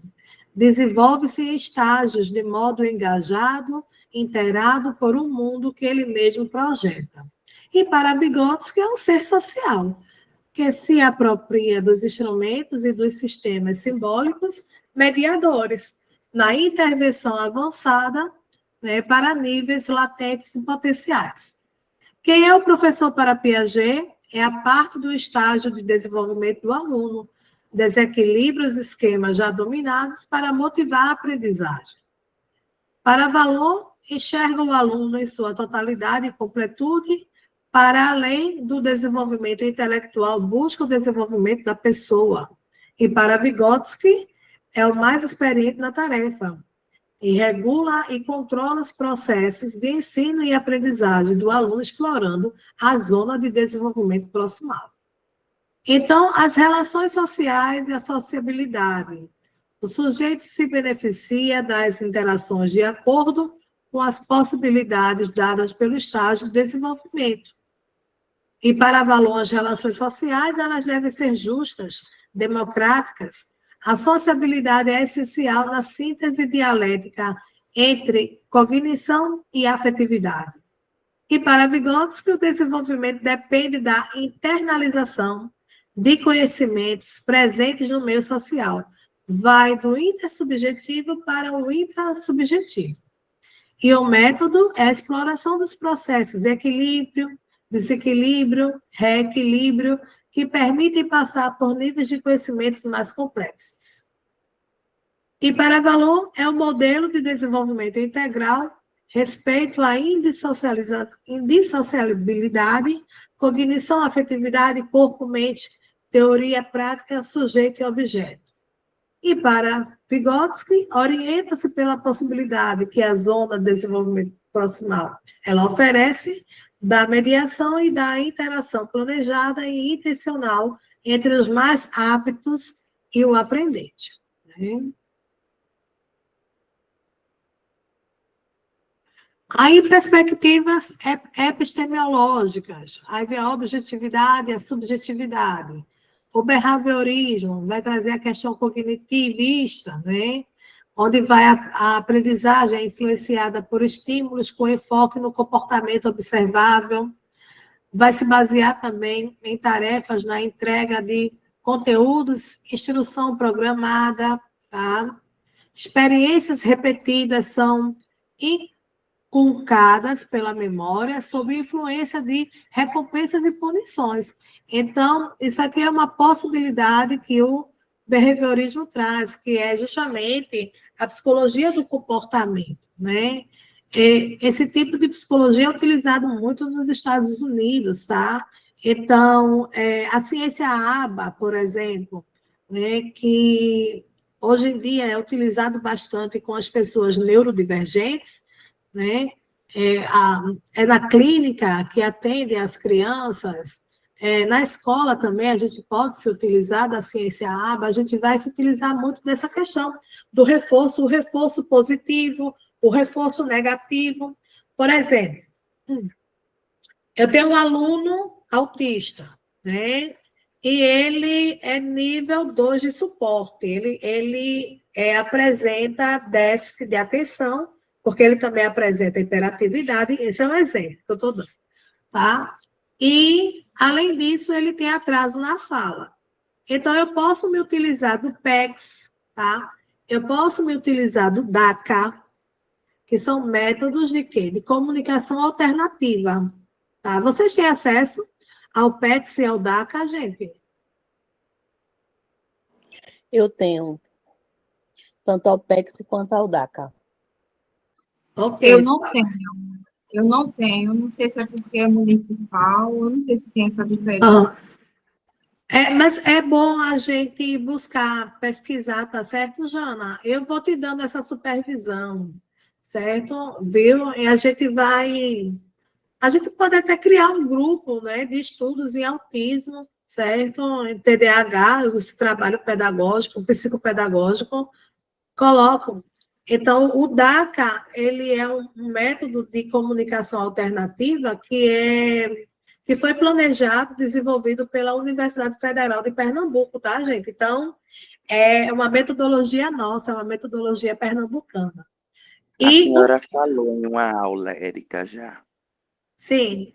[SPEAKER 1] Desenvolve-se em estágios de modo engajado, inteirado por um mundo que ele mesmo projeta. E para Vygotsky, é um ser social, que se apropria dos instrumentos e dos sistemas simbólicos mediadores, na intervenção avançada, né, para níveis latentes e potenciais. Quem é o professor para Piaget? É a parte do estágio de desenvolvimento do aluno, desequilibra os esquemas já dominados para motivar a aprendizagem. Para Valon, enxerga o aluno em sua totalidade e completude, para além do desenvolvimento intelectual, busca o desenvolvimento da pessoa. E para Vygotsky, é o mais experiente na tarefa, e regula e controla os processos de ensino e aprendizagem do aluno, explorando a zona de desenvolvimento proximal. Então, as relações sociais e a sociabilidade. O sujeito se beneficia das interações de acordo com as possibilidades dadas pelo estágio de desenvolvimento. E para Valon, as relações sociais, elas devem ser justas, democráticas. A sociabilidade é essencial na síntese dialética entre cognição e afetividade. E para Vygotsky, o desenvolvimento depende da internalização de conhecimentos presentes no meio social. Vai do intersubjetivo para o intrasubjetivo. E o método é a exploração dos processos de equilíbrio, desequilíbrio, reequilíbrio, que permitem passar por níveis de conhecimentos mais complexos. E para Valon, é o modelo de desenvolvimento integral, respeito à indissociabilidade, cognição, afetividade, corpo-mente, teoria prática, sujeito e objeto. E para Vygotsky, orienta-se pela possibilidade que a zona de desenvolvimento proximal ela oferece da mediação e da interação planejada e intencional entre os mais aptos e o aprendente. Né? Aí, perspectivas epistemológicas, aí vem a objetividade e a subjetividade. O behaviorismo vai trazer a questão cognitivista, né? Onde vai a aprendizagem é influenciada por estímulos com enfoque no comportamento observável, vai se basear também em tarefas na entrega de conteúdos, instrução programada, tá? Experiências repetidas são inculcadas pela memória sob influência de recompensas e punições. Então, isso aqui é uma possibilidade que o behaviorismo traz, que é justamente a psicologia do comportamento, né? Esse tipo de psicologia é utilizado muito nos Estados Unidos, tá? Então, a ciência ABA, por exemplo, né, que hoje em dia é utilizado bastante com as pessoas neurodivergentes, né? É na clínica que atende as crianças, na escola também a gente pode se utilizar da ciência ABA, a gente vai se utilizar muito dessa questão do reforço, o reforço positivo, o reforço negativo. Por exemplo, eu tenho um aluno autista, né? E ele é nível 2 de suporte. Ele apresenta déficit de atenção, porque ele também apresenta hiperatividade. Esse é um exemplo que eu estou dando, tá? E, além disso, ele tem atraso na fala. Então, eu posso me utilizar do PECS, tá? Eu posso me utilizar do DACA, que são métodos de quê? De comunicação alternativa. Tá? Vocês têm acesso ao PECS e ao DACA, gente?
[SPEAKER 7] Eu tenho tanto ao PEX quanto ao DACA.
[SPEAKER 1] Ok.
[SPEAKER 2] Eu não tenho, não sei se é porque é municipal, eu não sei se tem essa diferença.
[SPEAKER 1] Mas é bom a gente buscar, pesquisar, tá certo, Jana? Eu vou te dando essa supervisão, certo? Viu? E a gente pode até criar um grupo, né, de estudos em autismo, certo? Em TDAH, esse trabalho pedagógico, psicopedagógico, colocam. Então, o DACA, ele é um método de comunicação alternativa que foi planejado, desenvolvido pela Universidade Federal de Pernambuco, tá, gente? Então, é uma metodologia nossa, é uma metodologia pernambucana.
[SPEAKER 4] A senhora falou em uma aula, Érica, já.
[SPEAKER 1] Sim.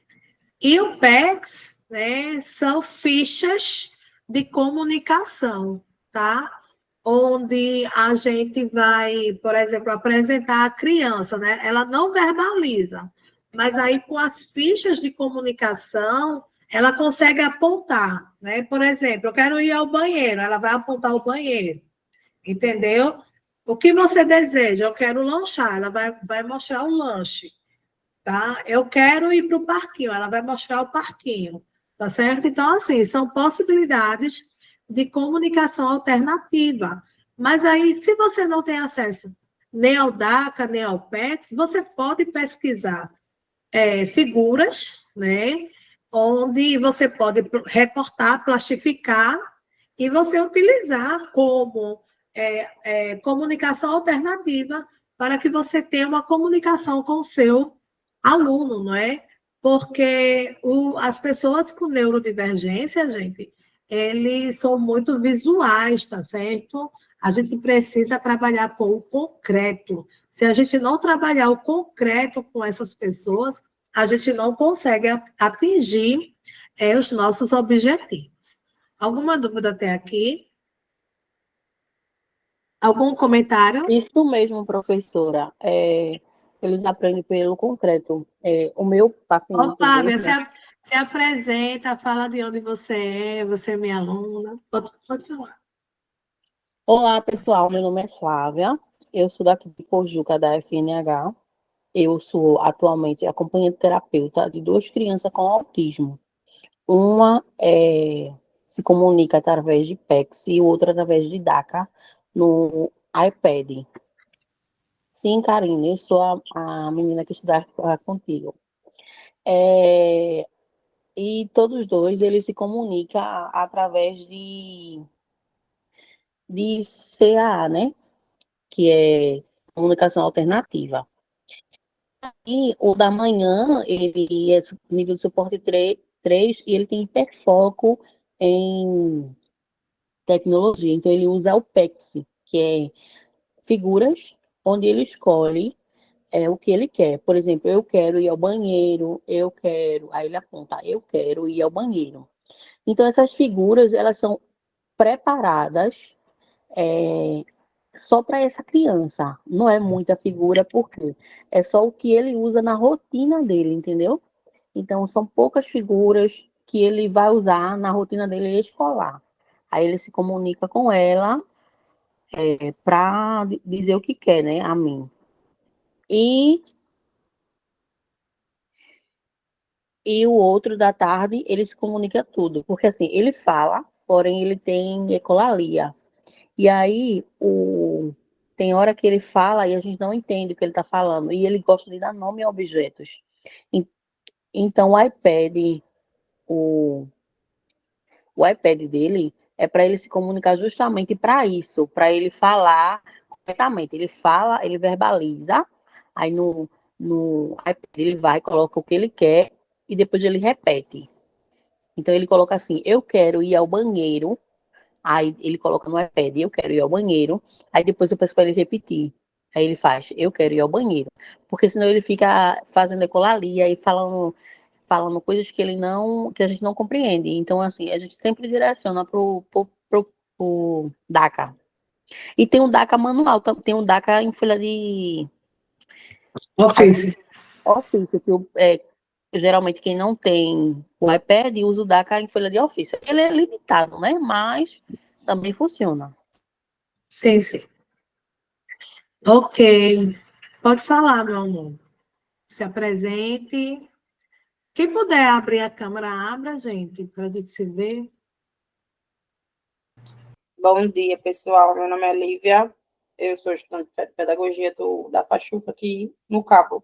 [SPEAKER 1] E o PECS, né, são fichas de comunicação, tá? Onde a gente vai, por exemplo, apresentar a criança, né? Ela não verbaliza, mas aí com as fichas de comunicação, ela consegue apontar, né? Por exemplo, eu quero ir ao banheiro, ela vai apontar o banheiro, entendeu? O que você deseja? Eu quero lanchar, ela vai mostrar o lanche, tá? Eu quero ir para o parquinho, ela vai mostrar o parquinho, tá certo? Então, assim, são possibilidades de comunicação alternativa. Mas aí, se você não tem acesso nem ao DACA, nem ao PECS, você pode pesquisar figuras, né? Onde você pode recortar, plastificar e você utilizar como comunicação alternativa para que você tenha uma comunicação com o seu aluno, não é? Porque as pessoas com neurodivergência, gente, eles são muito visuais, tá certo? A gente precisa trabalhar com o concreto. Se a gente não trabalhar o concreto com essas pessoas, a gente não consegue atingir os nossos objetivos. Alguma dúvida até aqui? Algum comentário?
[SPEAKER 7] Isso mesmo, professora. Eles aprendem pelo concreto. O meu paciente.
[SPEAKER 1] Ô, Flávia, se apresenta, fala de onde você é minha aluna. Pode falar.
[SPEAKER 7] Olá, pessoal. Meu nome é Flávia. Eu sou daqui de Pojuca, da FNH. Eu sou atualmente acompanhante terapeuta de 2 crianças com autismo. Uma se comunica através de PECS e outra através de DACA no iPad. Sim, Karine, eu sou a menina que estuda contigo. E todos dois, eles se comunicam através de CAA, né? Que é comunicação alternativa. E o da manhã, ele é nível de suporte 3 e ele tem hiperfoco em tecnologia. Então, ele usa o PEX, que é figuras, onde ele escolhe o que ele quer. Por exemplo, eu quero ir ao banheiro, aí ele aponta, eu quero ir ao banheiro. Então, essas figuras, elas são preparadas só para essa criança. Não é muita figura, porque é só o que ele usa na rotina dele, entendeu? Então, são poucas figuras que ele vai usar na rotina dele escolar. Aí ele se comunica com ela para dizer o que quer, né, a mim. E o outro da tarde, ele se comunica tudo. Porque, assim, ele fala, porém ele tem ecolalia. E aí, tem hora que ele fala e a gente não entende o que ele está falando. E ele gosta de dar nome a objetos. Então, o iPad dele é para ele se comunicar justamente para isso, para ele falar corretamente. Ele fala, ele verbaliza, aí no iPad ele vai, coloca o que ele quer e depois ele repete. Então ele coloca assim: eu quero ir ao banheiro. Aí ele coloca no iPad: eu quero ir ao banheiro. Aí depois eu peço para ele repetir. Aí ele faz: eu quero ir ao banheiro. Porque senão ele fica fazendo ecolalia e falando coisas que a gente não compreende. Então, assim, a gente sempre direciona pro DACA. E tem um DACA manual, tem um DACA em folha de
[SPEAKER 1] Office.
[SPEAKER 7] ofício, geralmente quem não tem o iPad usa o DACA em folha de ofício. Ele é limitado, né? Mas também funciona.
[SPEAKER 1] Sim, sim. Ok. Pode falar, meu amor. Se apresente. Quem puder abrir a câmera, abra, gente, para a gente se ver.
[SPEAKER 3] Bom dia, pessoal. Meu nome é Lívia. Eu sou estudante de pedagogia da Fachuca aqui no Cabo.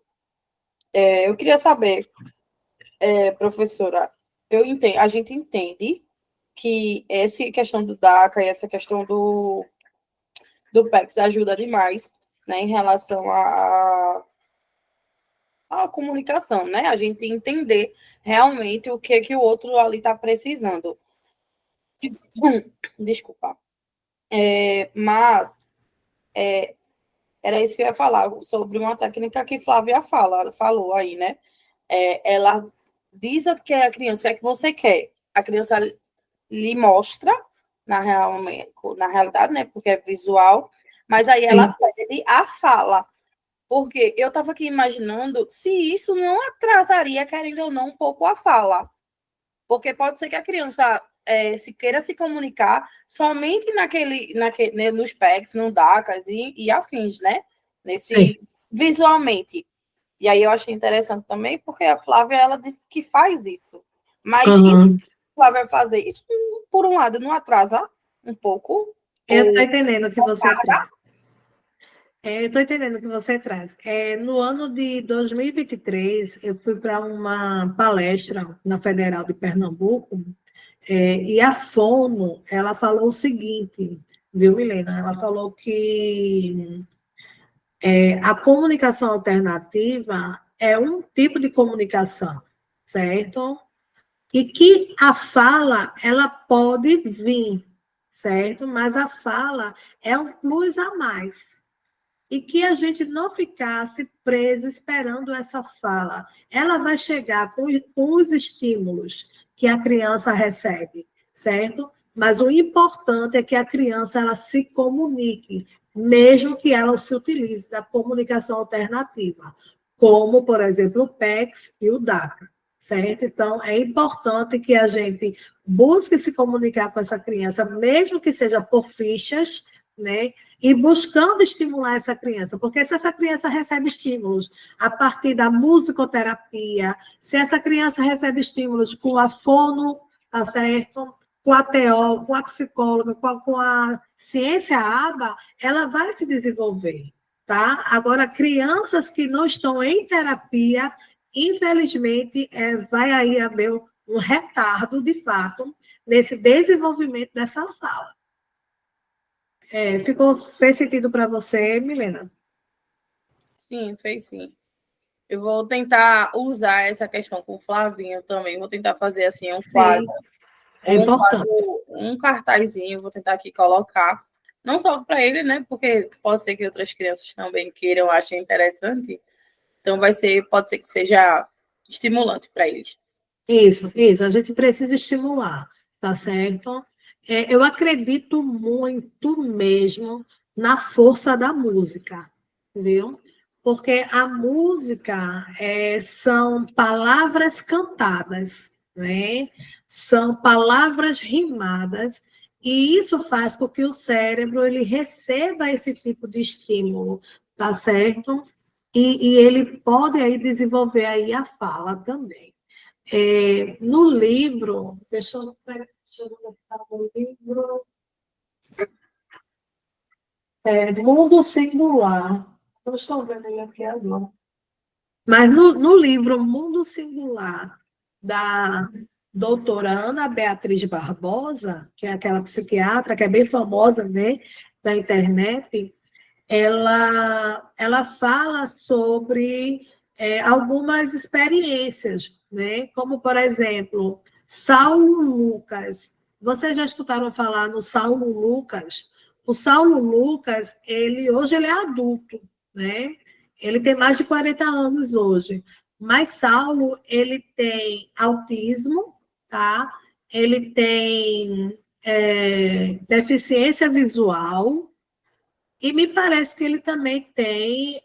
[SPEAKER 3] Eu queria saber, professora, a gente entende que essa questão do DACA e essa questão do PEX ajuda demais, né, em relação à comunicação, né? A gente entender realmente o que o outro ali está precisando. Desculpa. Mas era isso que eu ia falar, sobre uma técnica que Flávia falou aí, né? Ela diz o que a criança, o que é que você quer. A criança lhe mostra, na realidade, né? Porque é visual, mas aí ela pede a fala. Porque eu estava aqui imaginando se isso não atrasaria, querendo ou não, um pouco a fala. Porque pode ser que a criança se queira se comunicar somente né, nos PECs, no DACAS e afins, né? Visualmente. E aí eu achei interessante também, porque a Flávia, ela disse que faz isso. Mas a Flávia fazer isso, por um lado, não atrasa um pouco?
[SPEAKER 1] Eu estou entendendo o que você traz. Estou entendendo o que você traz. No ano de 2023, eu fui para uma palestra na Federal de Pernambuco, e a Fono, ela falou o seguinte, viu, Milena? Ela falou que a comunicação alternativa é um tipo de comunicação, certo? E que a fala, ela pode vir, certo? Mas a fala é um plus a mais. E que a gente não ficasse preso esperando essa fala. Ela vai chegar com os estímulos que a criança recebe, certo? Mas o importante é que a criança ela se comunique, mesmo que ela se utilize da comunicação alternativa, como, por exemplo, o PEX e o DACA, certo? Então, é importante que a gente busque se comunicar com essa criança, mesmo que seja por fichas, né? E buscando estimular essa criança, porque se essa criança recebe estímulos a partir da musicoterapia, se essa criança recebe estímulos com a fono, tá certo? Com a TO, com a psicóloga, com a ciência ABA, ela vai se desenvolver, tá? Agora, crianças que não estão em terapia, infelizmente, vai aí haver um retardo, de fato, nesse desenvolvimento dessa fala. Fez sentido para você, Milena?
[SPEAKER 3] Sim, fez sim. Eu vou tentar usar essa questão com o Flavinho também. Vou tentar fazer assim um quadro.
[SPEAKER 1] É importante.
[SPEAKER 3] Um cartazinho, vou tentar aqui colocar. Não só para ele, né? Porque pode ser que outras crianças também queiram, achem interessante. Então pode ser que seja estimulante para eles.
[SPEAKER 1] Isso. A gente precisa estimular, tá certo? eu acredito muito mesmo na força da música, viu? Porque a música são palavras cantadas, né? São palavras rimadas, e isso faz com que o cérebro ele receba esse tipo de estímulo, tá certo? E ele pode aí desenvolver aí a fala também. No livro, deixa eu ver o livro, Mundo Singular, não estou vendo ele aqui agora, mas no livro Mundo Singular, da doutora Ana Beatriz Barbosa, que é aquela psiquiatra que é bem famosa, né, da internet, ela fala sobre algumas experiências, né? Como, por exemplo, Saulo Lucas. Vocês já escutaram falar no Saulo Lucas? O Saulo Lucas, hoje ele é adulto, né? Ele tem mais de 40 anos hoje. Mas Saulo, ele tem autismo, tá? Ele tem deficiência visual, e me parece que ele também tem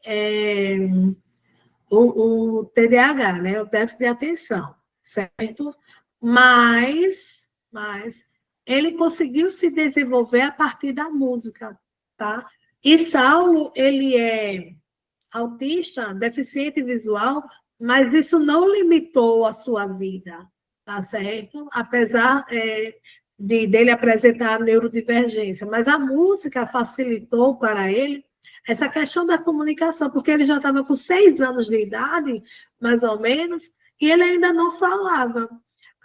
[SPEAKER 1] o TDAH, né? O déficit de atenção, certo? Mas ele conseguiu se desenvolver a partir da música, tá? E Saulo, ele é autista, deficiente visual, mas isso não limitou a sua vida, tá certo? Apesar dele apresentar neurodivergência, mas a música facilitou para ele essa questão da comunicação, porque ele já estava com 6 anos de idade, mais ou menos, e ele ainda não falava.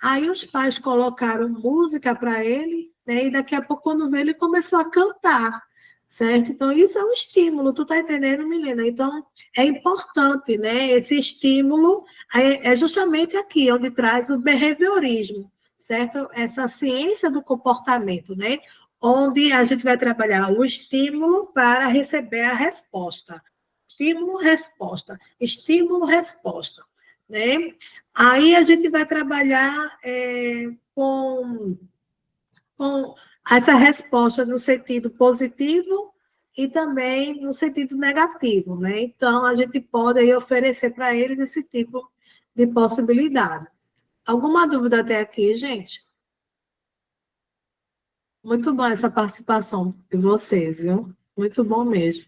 [SPEAKER 1] Aí os pais colocaram música para ele, né, e daqui a pouco, quando veio, ele começou a cantar, certo? Então, isso é um estímulo, tu tá entendendo, Milena? Então, é importante, né, esse estímulo é justamente aqui, onde traz o behaviorismo, certo? Essa ciência do comportamento, né? Onde a gente vai trabalhar o estímulo para receber a resposta. Estímulo, resposta. Estímulo, resposta, né? Aí a gente vai trabalhar com essa resposta no sentido positivo e também no sentido negativo, né? Então, a gente pode aí oferecer para eles esse tipo de possibilidade. Alguma dúvida até aqui, gente? Muito bom essa participação de vocês, viu? Muito bom mesmo.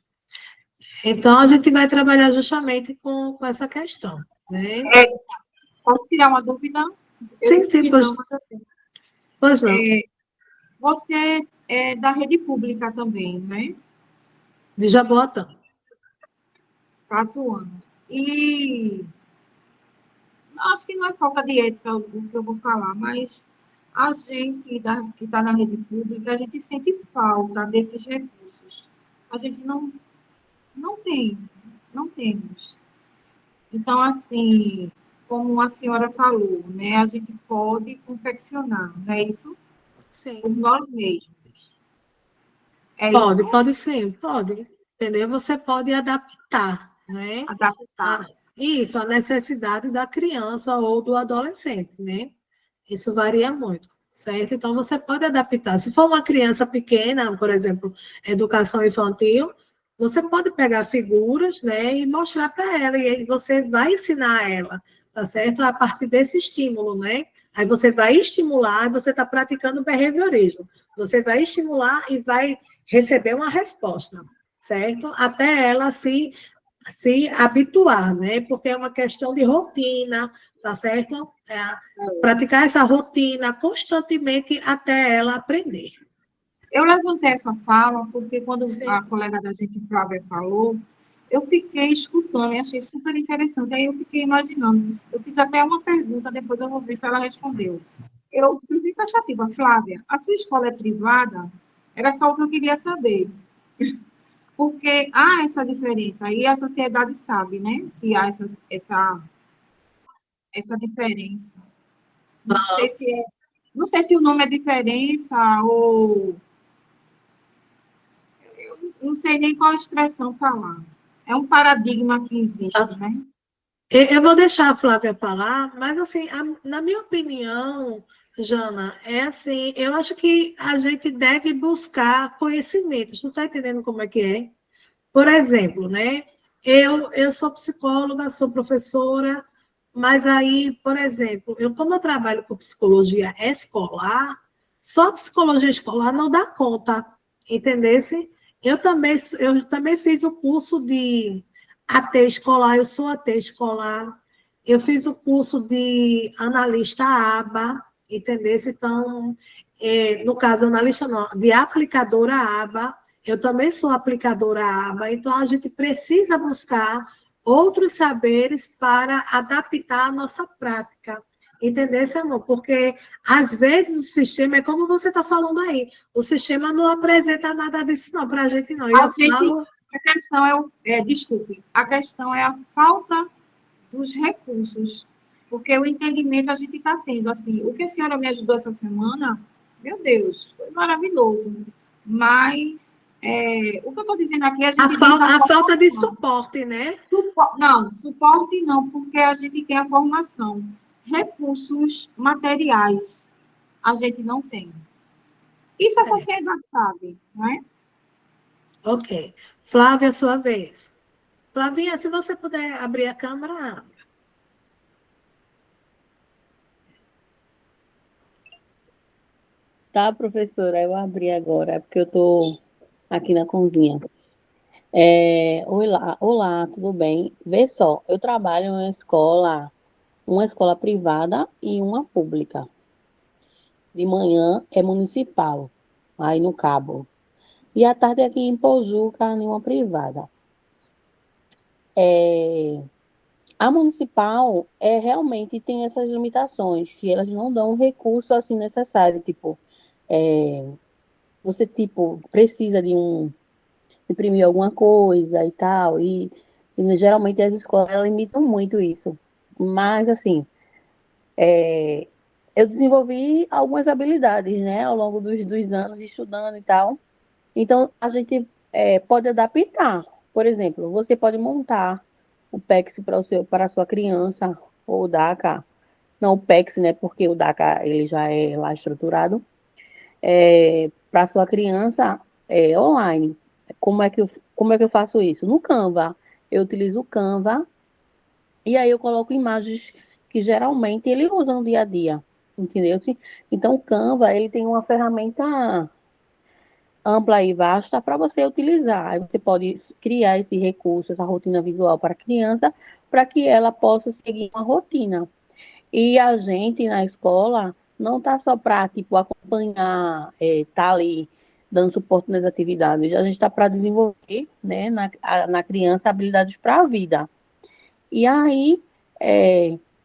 [SPEAKER 1] Então, a gente vai trabalhar justamente com essa questão, né?
[SPEAKER 2] Posso tirar uma dúvida?
[SPEAKER 1] Sim, pois não.
[SPEAKER 2] Você é da rede pública também, né?
[SPEAKER 1] De Jaboatão.
[SPEAKER 2] Está atuando. E acho que não é falta de ética o que eu vou falar, mas a gente que está na rede pública, a gente sente falta desses recursos. A gente não tem, não temos. Então, assim, como a senhora falou, né, a gente pode confeccionar, não é isso?
[SPEAKER 1] Sim.
[SPEAKER 2] Por nós mesmos. É
[SPEAKER 1] Pode,
[SPEAKER 2] isso?
[SPEAKER 1] pode sim, pode. Entendeu? Você pode adaptar, né?
[SPEAKER 2] Adaptar.
[SPEAKER 1] Isso, a necessidade da criança ou do adolescente, né? Isso varia muito, certo? Então, você pode adaptar. Se for uma criança pequena, por exemplo, educação infantil, você pode pegar figuras, né, e mostrar para ela, e aí você vai ensinar ela, tá certo? A partir desse estímulo, né? Aí você vai estimular, você está praticando behaviorismo. Você vai estimular e vai receber uma resposta, certo? Até ela se habituar, né? Porque é uma questão de rotina, tá certo? Praticar essa rotina constantemente até ela aprender.
[SPEAKER 2] Eu levantei essa fala porque quando
[SPEAKER 1] Sim.
[SPEAKER 2] a colega da gente, Flávia, falou, eu fiquei escutando e achei super interessante. Aí eu fiquei imaginando. Eu fiz até uma pergunta, depois eu vou ver se ela respondeu. Eu fui taxativa, Flávia, a sua escola é privada? Era só o que eu queria saber. Porque há essa diferença, e a sociedade sabe, né, que há essa diferença. Não sei se o nome é diferença ou... Eu não sei nem qual expressão falar. É um paradigma que existe, né?
[SPEAKER 1] Eu vou deixar a Flávia falar, mas, assim, na minha opinião, Jana, é assim, eu acho que a gente deve buscar conhecimentos. Tu está entendendo como é que é? Por exemplo, né? Eu sou psicóloga, sou professora, mas aí, por exemplo, como eu trabalho com psicologia escolar, só psicologia escolar não dá conta, entendesse? Eu também fiz o curso de AT escolar, eu sou AT escolar, eu fiz o curso de analista ABA, entendesse? Então, no caso, analista não, de aplicadora ABA, eu também sou aplicadora ABA, então a gente precisa buscar outros saberes para adaptar a nossa prática. Entender, amor? Porque, às vezes, o sistema, é como você está falando aí, o sistema não apresenta nada disso, não, para a gente, não. E
[SPEAKER 2] A
[SPEAKER 1] eu
[SPEAKER 2] gente,
[SPEAKER 1] falo,
[SPEAKER 2] a questão desculpe, a questão é a falta dos recursos, porque o entendimento a gente está tendo, assim, o que a senhora me ajudou essa semana, meu Deus, foi maravilhoso, mas o que eu estou dizendo aqui, a gente diz
[SPEAKER 1] a falta de
[SPEAKER 2] formação.
[SPEAKER 1] suporte, né?
[SPEAKER 2] Não, suporte não, porque a gente tem a formação. Recursos materiais, a gente não tem. Isso a sociedade sabe, não é?
[SPEAKER 1] Ok. Flávia, sua vez. Flavinha, se você puder abrir a câmera.
[SPEAKER 7] Tá, professora, eu abri agora, é porque eu tô aqui na cozinha. Olá, tudo bem? Vê só, eu trabalho em uma escola privada e uma pública. De manhã é municipal, aí no Cabo. E à tarde aqui em Pojuca, em uma privada. É, a municipal realmente tem essas limitações, que elas não dão o recurso assim necessário, tipo, é, você tipo precisa de imprimir alguma coisa e tal, e geralmente as escolas elas limitam muito isso. Mas assim, eu desenvolvi algumas habilidades, né, ao longo dos anos estudando e tal. Então, a gente pode adaptar. Por exemplo, você pode montar o PEX para a sua criança, ou o DACA. Não o PEX, né? Porque o DACA ele já é lá estruturado. Para a sua criança online. Como é que eu faço isso? No Canva. Eu utilizo o Canva e aí eu coloco imagens que geralmente ele usa no dia a dia. Entendeu? Então, o Canva ele tem uma ferramenta ampla e vasta para você utilizar. Aí você pode criar esse recurso, essa rotina visual para a criança, para que ela possa seguir uma rotina. E a gente na escola não está só para tipo, acompanhar, tá ali dando suporte nas atividades, a gente está para desenvolver né, na criança habilidades para a vida. E aí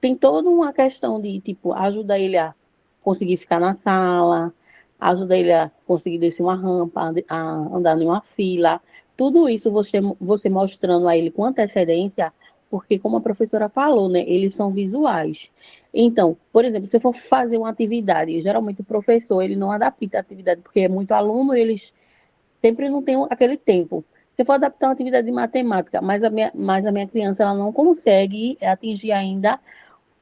[SPEAKER 7] tem toda uma questão de tipo, ajuda ele a conseguir ficar na sala, ajuda ele a conseguir descer uma rampa, a andar em uma fila. Tudo isso você mostrando a ele com antecedência, porque como a professora falou, né, eles são visuais. Então, por exemplo, se eu for fazer uma atividade, geralmente o professor ele não adapta a atividade, porque é muito aluno, eles sempre não têm aquele tempo. Se eu for adaptar uma atividade de matemática, mas a minha criança ela não consegue atingir ainda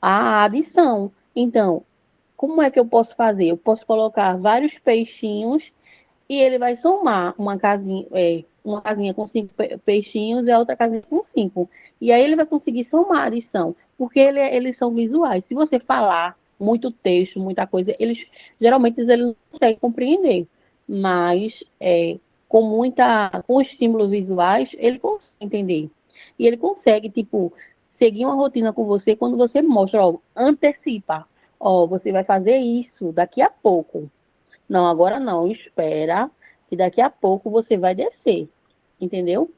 [SPEAKER 7] a adição. Então, como é que eu posso fazer? Eu posso colocar vários peixinhos e ele vai somar uma casinha com 5 peixinhos e a outra casinha com 5. E aí ele vai conseguir somar a adição, porque eles são visuais. Se você falar muito texto, muita coisa, eles não conseguem compreender. Mas com estímulos visuais, ele consegue entender. E ele consegue, tipo, seguir uma rotina com você quando você mostra, ó, antecipa. Ó, você vai fazer isso daqui a pouco. Não, agora não, espera, que daqui a pouco você vai descer. Entendeu?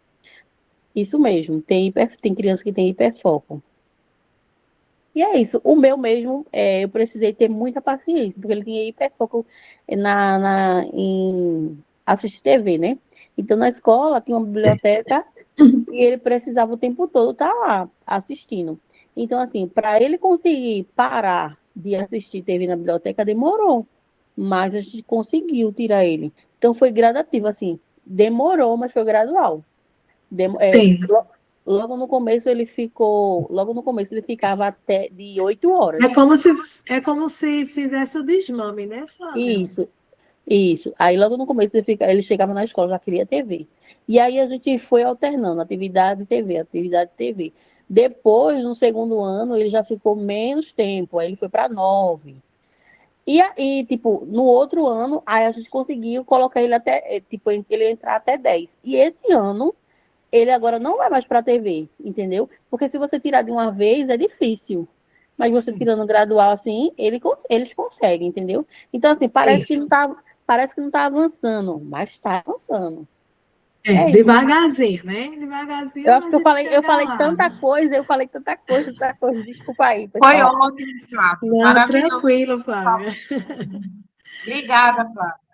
[SPEAKER 7] Isso mesmo, tem criança que tem hiperfoco. E é isso. O meu mesmo, eu precisei ter muita paciência, porque ele tinha hiperfoco em assistir TV, né? Então, na escola, tinha uma biblioteca e ele precisava o tempo todo estar lá assistindo. Então, assim, para ele conseguir parar de assistir TV na biblioteca, demorou. Mas a gente conseguiu tirar ele. Então, foi gradativo, assim. Demorou, mas foi gradual.
[SPEAKER 1] Sim.
[SPEAKER 7] logo no começo ele ficava até de 8 horas.
[SPEAKER 1] É como se fizesse o desmame, né, Flávia?
[SPEAKER 7] Isso, isso. Aí logo no começo ele chegava na escola, já queria TV. E aí a gente foi alternando atividade TV, atividade TV. Depois, no segundo ano, ele já ficou menos tempo, aí ele foi para 9. E aí, tipo, no outro ano, aí a gente conseguiu colocar ele até, tipo, ele entrar até 10. E esse ano, ele agora não vai mais para a TV, entendeu? Porque se você tirar de uma vez, é difícil. Mas você
[SPEAKER 1] Sim.
[SPEAKER 7] tirando gradual assim, eles conseguem, entendeu? Então, assim,
[SPEAKER 1] Isso.
[SPEAKER 7] parece que não tá avançando, mas está avançando.
[SPEAKER 1] É,
[SPEAKER 7] É isso.
[SPEAKER 1] devagarzinho, né?
[SPEAKER 7] Eu
[SPEAKER 1] Devagarzinho
[SPEAKER 7] acho
[SPEAKER 1] a
[SPEAKER 7] que
[SPEAKER 1] gente
[SPEAKER 7] eu
[SPEAKER 1] chega
[SPEAKER 7] falei
[SPEAKER 1] lá.
[SPEAKER 7] tanta coisa. Desculpa aí,
[SPEAKER 2] Foi
[SPEAKER 7] pessoal.
[SPEAKER 2] ótimo, Flávia.
[SPEAKER 1] Não,
[SPEAKER 2] Maravilhoso.
[SPEAKER 1] tranquilo, Flávia.
[SPEAKER 2] Obrigada, Flávia.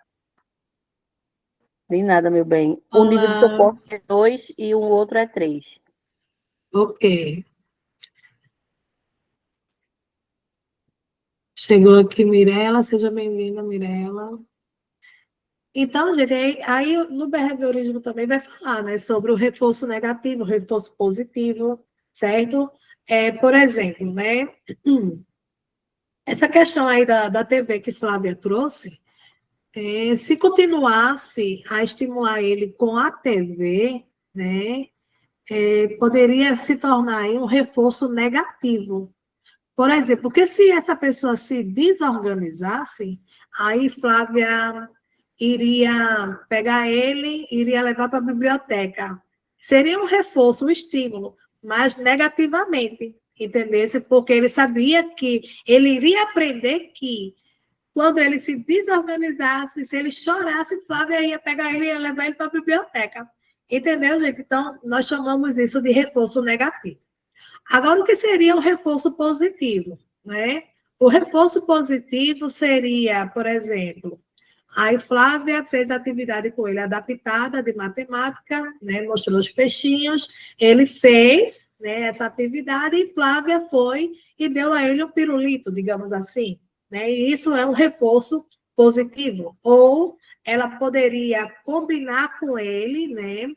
[SPEAKER 7] Nem nada, meu bem. O nível de
[SPEAKER 1] Olá,
[SPEAKER 7] suporte é 2 e o outro é 3.
[SPEAKER 1] ok. Chegou aqui Mirela, seja bem-vinda, Mirela. Então, gente, aí no behaviorismo também vai falar, né, sobre o reforço negativo, o reforço positivo, certo? Por exemplo, né, essa questão aí da TV que Flávia trouxe, se continuasse a estimular ele com a TV, né, poderia se tornar aí um reforço negativo. Por exemplo, porque se essa pessoa se desorganizasse, aí Flávia iria pegar ele, iria levar para a biblioteca. Seria um reforço, um estímulo, mas negativamente, entendesse? Porque ele sabia que ele iria aprender que quando ele se desorganizasse, se ele chorasse, Flávia ia pegar ele e ia levar ele para a biblioteca. Entendeu, gente? Então, nós chamamos isso de reforço negativo. Agora, o que seria um reforço positivo, né? O reforço positivo seria, por exemplo, a Flávia fez atividade com ele adaptada de matemática, né? Mostrou os peixinhos, ele fez, né, essa atividade e Flávia foi e deu a ele um pirulito, digamos assim, né? E isso é um reforço positivo. Ou ela poderia combinar com ele, né?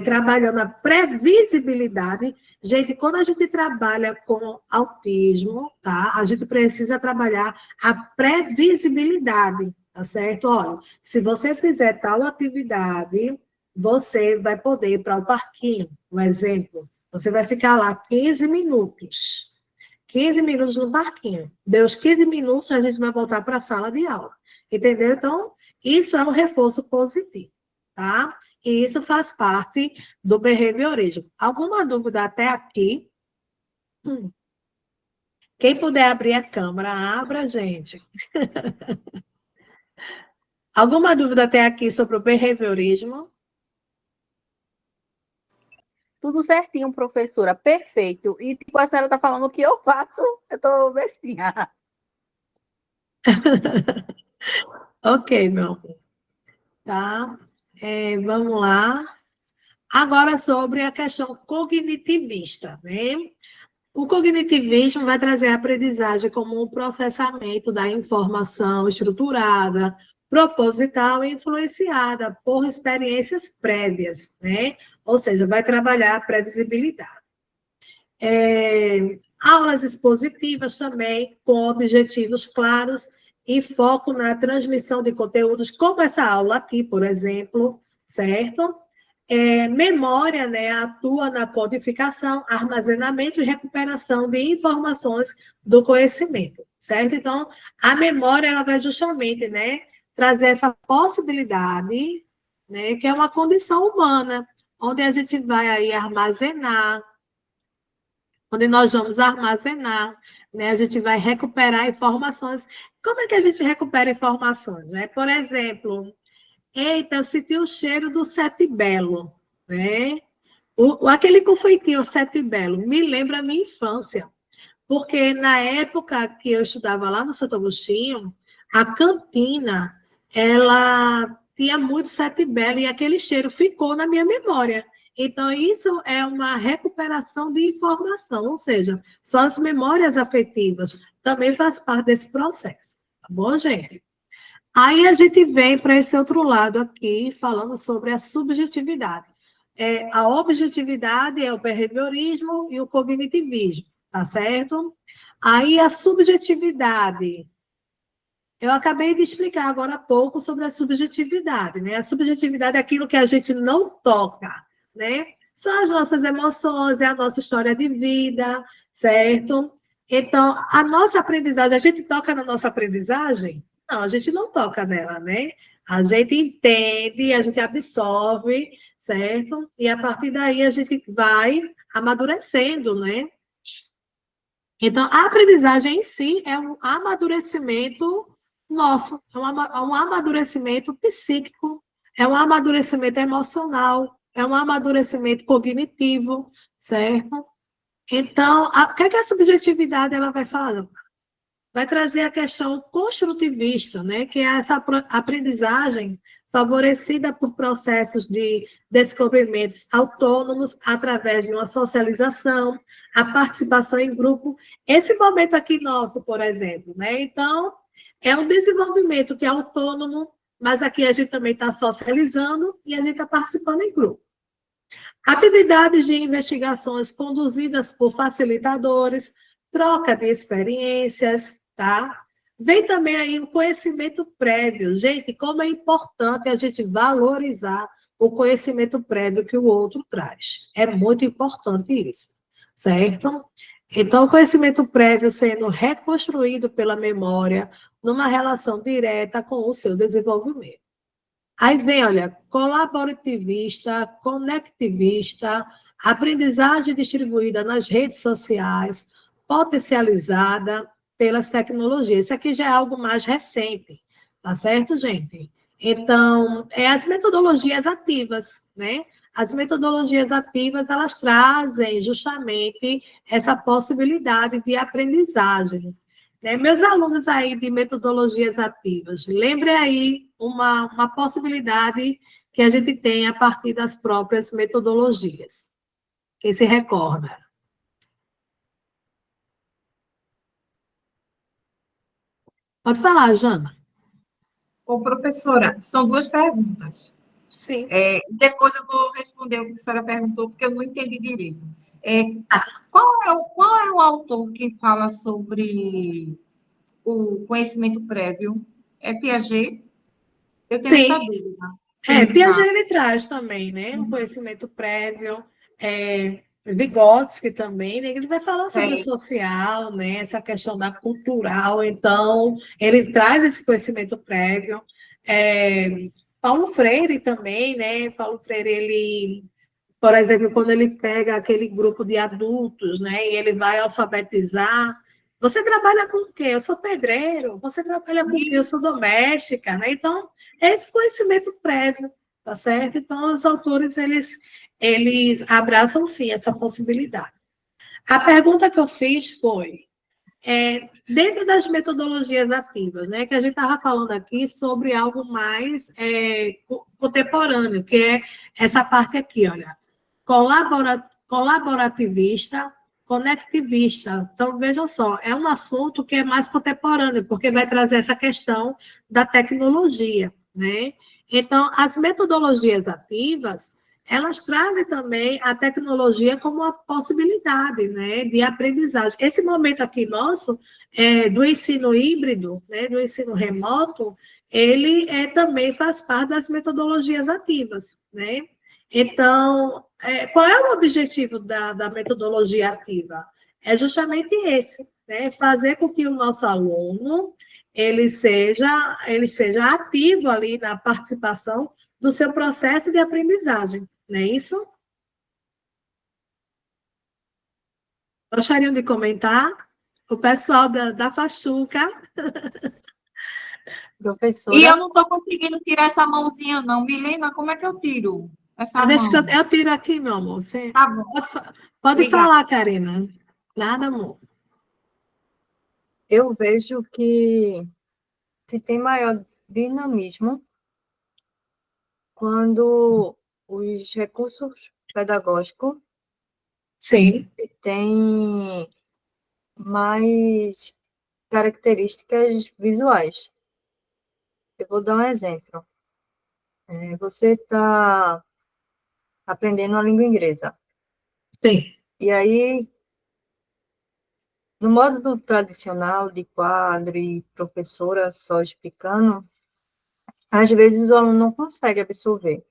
[SPEAKER 1] Trabalhando a previsibilidade. Gente, quando a gente trabalha com autismo, tá? A gente precisa trabalhar a previsibilidade, tá certo? Olha, se você fizer tal atividade, você vai poder ir para o parquinho, um exemplo. Você vai ficar lá 15 minutos. 15 minutos no parquinho. Deu os 15 minutos, a gente vai voltar para a sala de aula. Entendeu? Então, isso é um reforço positivo, tá? E isso faz parte do behaviorismo. Alguma dúvida até aqui? Quem puder abrir a câmera, abra, gente. Alguma dúvida até aqui sobre o behaviorismo?
[SPEAKER 7] Tudo certinho, professora. Perfeito. E tipo, a senhora está falando o que eu faço, eu estou bestinha.
[SPEAKER 1] Ok, meu amor. Tá? Vamos lá. Agora sobre a questão cognitivista, né? O cognitivismo vai trazer a aprendizagem como um processamento da informação estruturada, proposital e influenciada por experiências prévias, né? Ou seja, vai trabalhar a previsibilidade. Aulas expositivas também, com objetivos claros e foco na transmissão de conteúdos, como essa aula aqui, por exemplo, certo? Memória, né, atua na codificação, armazenamento e recuperação de informações do conhecimento, certo? Então, a memória, ela vai justamente, né, trazer essa possibilidade, né, que é uma condição humana, onde a gente vai aí armazenar, onde nós vamos armazenar, né, a gente vai recuperar informações. Como é que a gente recupera informações, né? Por exemplo, eita, eu senti o cheiro do Sete Belo, né? Aquele confeitinho Sete Belo me lembra a minha infância, porque na época que eu estudava lá no Santo Agostinho, a cantina, ela tinha muito Sete Belo e aquele cheiro ficou na minha memória. Então, isso é uma recuperação de informação, ou seja, só as memórias afetivas também faz parte desse processo, tá bom, gente? Aí a gente vem para esse outro lado aqui, falando sobre a subjetividade. A objetividade é o behaviorismo e o cognitivismo, tá certo? Aí a subjetividade. Eu acabei de explicar agora há pouco sobre a subjetividade, né? A subjetividade é aquilo que a gente não toca, né? São as nossas emoções, é a nossa história de vida, certo? Então, a nossa aprendizagem, a gente toca na nossa aprendizagem? Não, a gente não toca nela, né? A gente entende, a gente absorve, certo? E a partir daí a gente vai amadurecendo, né? Então, a aprendizagem em si é um amadurecimento nosso, é um amadurecimento psíquico, é um amadurecimento emocional, é um amadurecimento cognitivo, certo? Então, o que é que a subjetividade ela vai falar? Vai trazer a questão construtivista, né, que é essa aprendizagem favorecida por processos de descobrimentos autônomos através de uma socialização, a participação em grupo. Esse momento aqui nosso, por exemplo, né? Então, é um desenvolvimento que é autônomo, mas aqui a gente também está socializando e a gente está participando em grupo. Atividades de investigações conduzidas por facilitadores, troca de experiências, tá? Vem também aí o conhecimento prévio. Gente, como é importante a gente valorizar o conhecimento prévio que o outro traz. É muito importante isso, certo? Então, o conhecimento prévio sendo reconstruído pela memória numa relação direta com o seu desenvolvimento. Aí vem, olha, colaborativista, conectivista, aprendizagem distribuída nas redes sociais, potencializada pelas tecnologias. Isso aqui já é algo mais recente, tá certo, gente? Então, as metodologias ativas, né? As metodologias ativas, elas trazem justamente essa possibilidade de aprendizagem, né? Meus alunos aí de metodologias ativas, lembre aí uma possibilidade que a gente tem a partir das próprias metodologias. Quem se recorda? Pode falar, Jana.
[SPEAKER 2] Ô, professora, são duas perguntas.
[SPEAKER 1] Sim.
[SPEAKER 2] Depois eu vou responder o que a senhora perguntou, porque eu não entendi direito. Qual é o autor que fala sobre o conhecimento prévio? É Piaget? Eu tenho essa
[SPEAKER 1] Sim.
[SPEAKER 2] dúvida. Sim,
[SPEAKER 1] Piaget
[SPEAKER 2] tá.
[SPEAKER 1] ele traz também, né? Um conhecimento prévio, Vygotsky também, né? Ele vai falar sobre o
[SPEAKER 2] Sei.
[SPEAKER 1] social, né? Essa questão da cultural, então, ele traz esse conhecimento prévio. Paulo Freire também, né? Paulo Freire, ele, por exemplo, quando ele pega aquele grupo de adultos, né? E ele vai alfabetizar. Você trabalha com o quê? Eu sou pedreiro. Você trabalha com o quê? Eu sou doméstica, né? Então, é esse conhecimento prévio, tá certo? Então, os autores, eles abraçam, sim, essa possibilidade. A pergunta que eu fiz foi, dentro das metodologias ativas, né, que a gente estava falando aqui sobre algo mais contemporâneo, que é essa parte aqui, olha, colaborativista, conectivista. Então, vejam só, é um assunto que é mais contemporâneo, porque vai trazer essa questão da tecnologia, né? Então, as metodologias ativas, elas trazem também a tecnologia como uma possibilidade, né, de aprendizagem. Esse momento aqui nosso, do ensino híbrido, né, do ensino remoto, ele também faz parte das metodologias ativas, né? Então, qual é o objetivo da metodologia ativa? É justamente esse, né? Fazer com que o nosso aluno ele seja ativo ali na participação do seu processo de aprendizagem, não é isso? Gostariam de comentar? O pessoal da Fachuca.
[SPEAKER 2] E
[SPEAKER 6] Professora,
[SPEAKER 2] eu não estou conseguindo tirar essa mãozinha, não. Milena, como é que eu tiro essa
[SPEAKER 1] Deixa que
[SPEAKER 2] mão?
[SPEAKER 1] eu tiro aqui, meu amor. Você
[SPEAKER 2] Tá bom,
[SPEAKER 1] pode
[SPEAKER 2] obrigada.
[SPEAKER 1] falar, Karina. Nada, amor.
[SPEAKER 6] eu vejo que se tem maior dinamismo quando os recursos pedagógicos
[SPEAKER 1] Sim,
[SPEAKER 6] têm mais características visuais. Eu vou dar um exemplo. Você está aprendendo a língua inglesa.
[SPEAKER 1] Sim.
[SPEAKER 6] E aí, no modo tradicional de quadro e professora só explicando, às vezes o aluno não consegue absorver.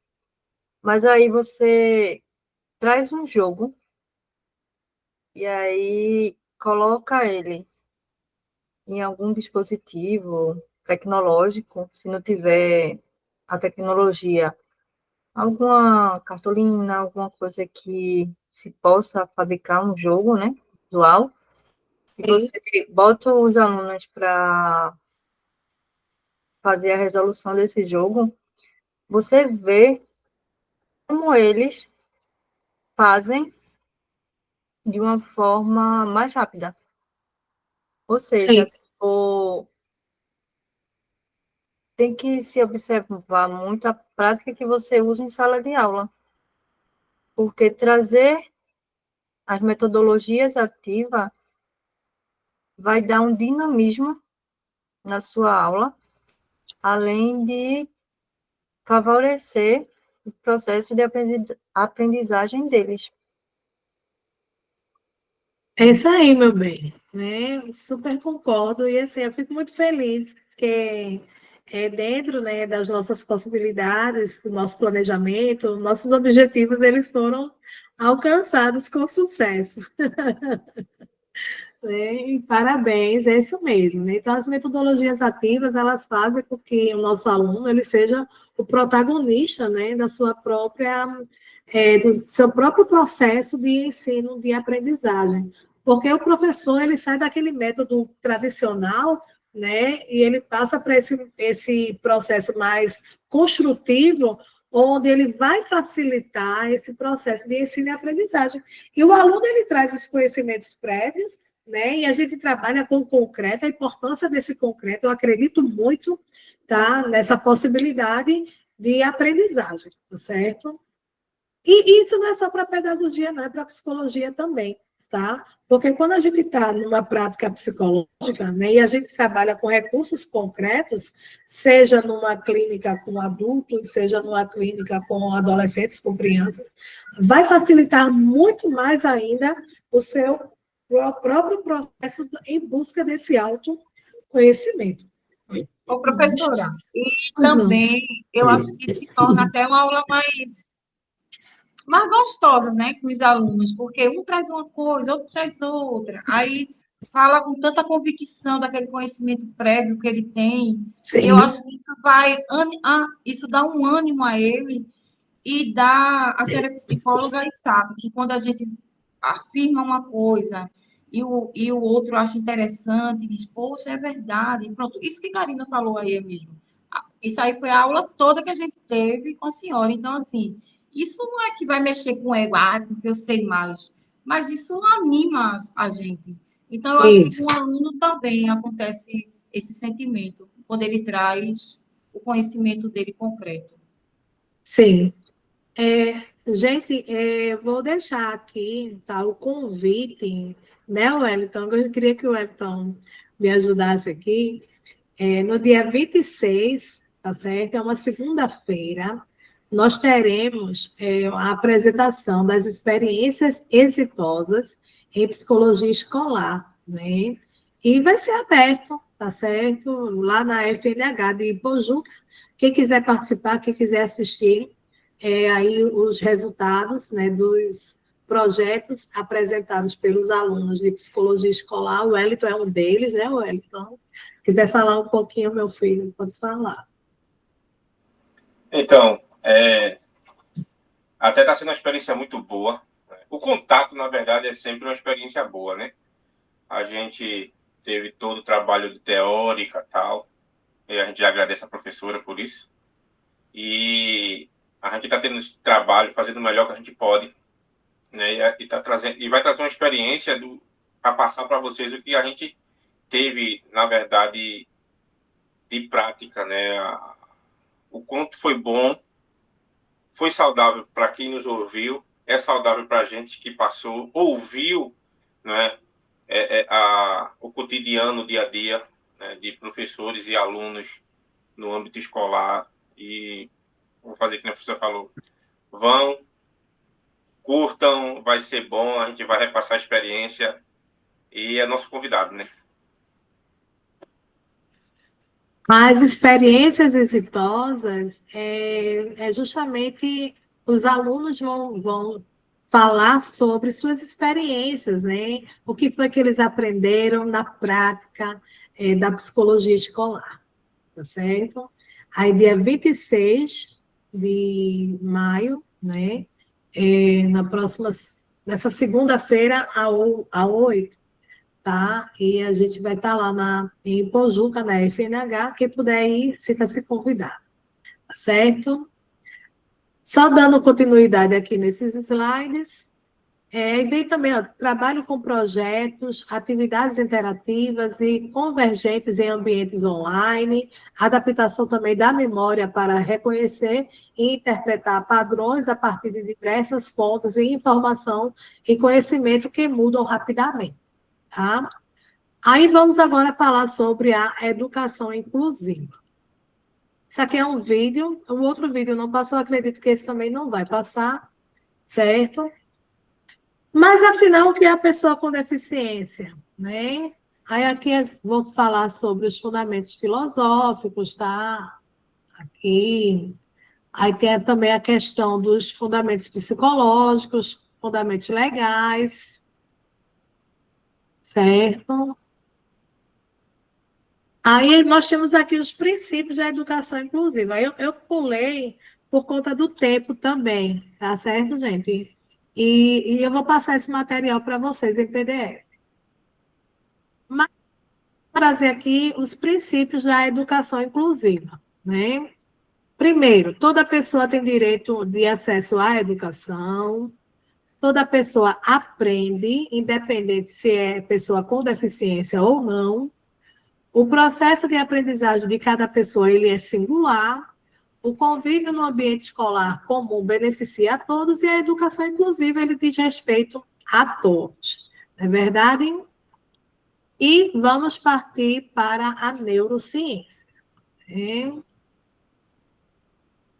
[SPEAKER 6] Mas aí você traz um jogo e aí coloca ele em algum dispositivo tecnológico, se não tiver a tecnologia, alguma cartolina, alguma coisa que se possa fabricar um jogo, né, visual, e
[SPEAKER 1] Sim.
[SPEAKER 6] você bota os alunos para fazer a resolução desse jogo, você vê como eles fazem de uma forma mais rápida. Ou seja,
[SPEAKER 1] Sim.
[SPEAKER 6] tipo, tem que se observar muito a prática que você usa em sala de aula, porque trazer as metodologias ativas vai dar um dinamismo na sua aula, além de favorecer o processo de aprendizagem deles.
[SPEAKER 1] É isso aí, meu bem, né? Super concordo e assim, eu fico muito feliz porque dentro, né, das nossas possibilidades, do nosso planejamento, nossos objetivos, eles foram alcançados com sucesso, né? E parabéns, é isso mesmo, né? Então, as metodologias ativas, elas fazem com que o nosso aluno, ele seja o protagonista, né, da sua própria, do seu próprio processo de ensino, de aprendizagem. Porque o professor, ele sai daquele método tradicional, né, e ele passa para esse processo mais construtivo, onde ele vai facilitar esse processo de ensino e aprendizagem. E o aluno, ele traz os conhecimentos prévios, né? E a gente trabalha com o concreto, a importância desse concreto, eu acredito muito, tá? Nessa possibilidade de aprendizagem, tá certo? E isso não é só para a pedagogia, não, é para a psicologia também, tá? Porque quando a gente está numa prática psicológica, né, e a gente trabalha com recursos concretos, seja numa clínica com adultos, seja numa clínica com adolescentes, com crianças, vai facilitar muito mais ainda o seu próprio processo em busca desse autoconhecimento.
[SPEAKER 2] Ô, professora, e
[SPEAKER 1] Pois não.
[SPEAKER 2] também eu acho que se torna até uma aula mais gostosa, né, com os alunos, porque um traz uma coisa, outro traz outra, aí fala com tanta convicção daquele conhecimento prévio que ele tem, e eu
[SPEAKER 1] Sim,
[SPEAKER 2] acho que isso dá um ânimo a ele, e a senhora é psicóloga e sabe que quando a gente afirma uma coisa e o outro acha interessante, e diz, poxa, é verdade, pronto, isso que Karina falou aí mesmo. Isso aí foi a aula toda que a gente teve com a senhora. Então, assim, isso não é que vai mexer com o ego, porque eu sei mais, mas isso anima a gente. Então, eu acho que com
[SPEAKER 1] isso.
[SPEAKER 2] o aluno também acontece esse sentimento, quando ele traz o conhecimento dele concreto.
[SPEAKER 1] Sim. Gente, vou deixar aqui, tá, o convite, né, Wellington? Eu queria que o Wellington me ajudasse aqui. No dia 26, tá certo? É uma segunda-feira, nós teremos a apresentação das experiências exitosas em psicologia escolar, né? E vai ser aberto, tá certo? Lá na FNH de Pojuca. Quem quiser participar, quem quiser assistir, aí os resultados, né, dos projetos apresentados pelos alunos de psicologia escolar. O Wellington é um deles, né, Wellington? Quiser falar um pouquinho, meu filho, pode falar.
[SPEAKER 5] Então, até está sendo uma experiência muito boa. O contato, na verdade, é sempre uma experiência boa, né? A gente teve todo o trabalho de teórica e tal, e a gente agradece a professora por isso. E a gente está tendo esse trabalho, fazendo o melhor que a gente pode, né? E, tá trazendo, e vai trazer uma experiência para passar para vocês o que a gente teve, na verdade, de prática, né? O quanto foi bom, foi saudável para quem nos ouviu, é saudável para a gente que passou, ouviu, né? O cotidiano, o dia a dia, né, de professores e alunos no âmbito escolar. E vou fazer o que a professora falou. Vão, Curtam, vai ser bom, a gente vai repassar a experiência e é nosso convidado, né?
[SPEAKER 1] As experiências exitosas é justamente os alunos vão falar sobre suas experiências, né? O que foi que eles aprenderam na prática da psicologia escolar, tá certo? Aí, dia 26 de maio, né? Nessa segunda-feira, a 8, tá? E a gente vai estar lá em Pojuca, na FNH, quem puder ir, sinta-se convidado, tá certo? Só dando continuidade aqui nesses slides, e vem também, ó, trabalho com projetos, atividades interativas e convergentes em ambientes online, adaptação também da memória para reconhecer e interpretar padrões a partir de diversas fontes de informação e conhecimento que mudam rapidamente, tá? Aí vamos agora falar sobre a educação inclusiva. Isso aqui é um vídeo, o outro vídeo não passou, acredito que esse também não vai passar, certo? Mas, afinal, o que é a pessoa com deficiência, né? Aí aqui vou falar sobre os fundamentos filosóficos, tá? Aqui. Aí tem também a questão dos fundamentos psicológicos, fundamentos legais, certo? Aí nós temos aqui os princípios da educação inclusiva. Aí eu pulei por conta do tempo também, tá certo, gente? E eu vou passar esse material para vocês em PDF. Mas vou trazer aqui os princípios da educação inclusiva, né? Primeiro, toda pessoa tem direito de acesso à educação, toda pessoa aprende, independente se é pessoa com deficiência ou não. O processo de aprendizagem de cada pessoa ele é singular, o convívio no ambiente escolar comum beneficia a todos e a educação inclusiva ele diz respeito a todos. Não é verdade? E vamos partir para a neurociência.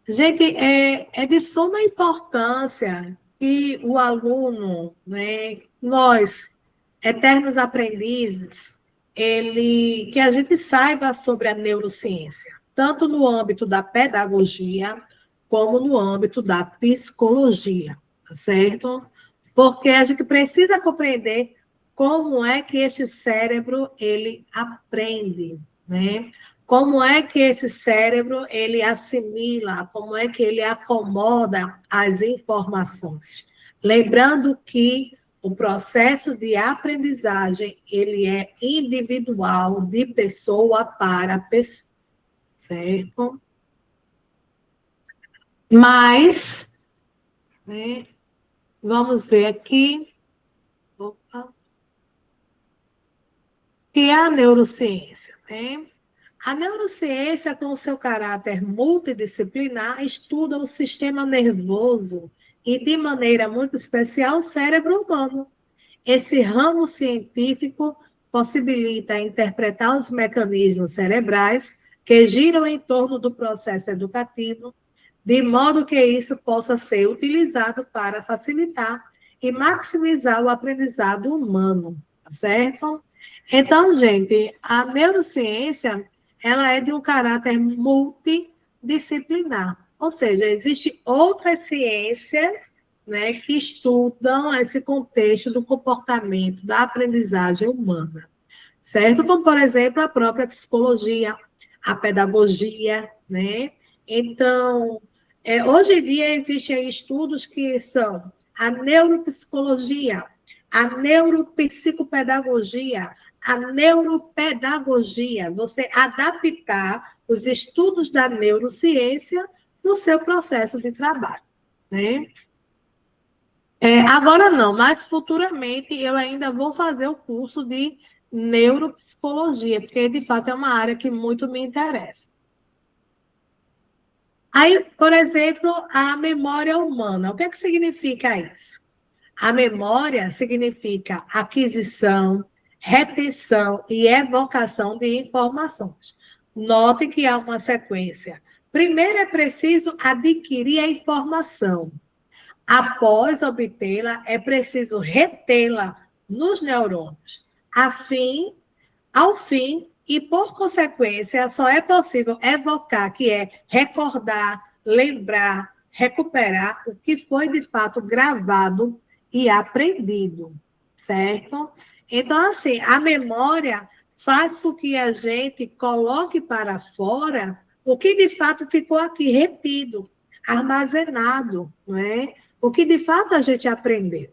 [SPEAKER 1] Gente, é de suma importância que o aluno, né, nós, eternos aprendizes, que a gente saiba sobre a neurociência, tanto no âmbito da pedagogia, como no âmbito da psicologia, tá certo? Porque a gente precisa compreender como é que este cérebro, ele aprende, né? Como é que esse cérebro, ele assimila, como é que ele acomoda as informações. Lembrando que o processo de aprendizagem, ele é individual, de pessoa para pessoa, certo? Mas, né, vamos ver aqui, opa, que é a neurociência, né? A neurociência, com seu caráter multidisciplinar, estuda o sistema nervoso e, de maneira muito especial, o cérebro humano. Esse ramo científico possibilita interpretar os mecanismos cerebrais que giram em torno do processo educativo, de modo que isso possa ser utilizado para facilitar e maximizar o aprendizado humano, tá certo? Então, gente, a neurociência, ela é de um caráter multidisciplinar, ou seja, existem outras ciências, né, que estudam esse contexto do comportamento, da aprendizagem humana, certo? Como, por exemplo, a própria psicologia, a pedagogia, né? Então, hoje em dia existem estudos que são a neuropsicologia, a neuropsicopedagogia, a neuropedagogia, você adaptar os estudos da neurociência no seu processo de trabalho, né? Agora não, mas futuramente eu ainda vou fazer o curso de neuropsicologia, porque de fato é uma área que muito me interessa. Aí, por exemplo, a memória humana. O que é que significa isso? A memória significa aquisição, retenção e evocação de informações. Note que há uma sequência. Primeiro é preciso adquirir a informação. Após obtê-la, é preciso retê-la nos neurônios, ao fim, e por consequência, só é possível evocar, que é recordar, lembrar, recuperar o que foi de fato gravado e aprendido, certo? Então, assim, a memória faz com que a gente coloque para fora o que de fato ficou aqui retido, armazenado, não é? O que de fato a gente aprendeu.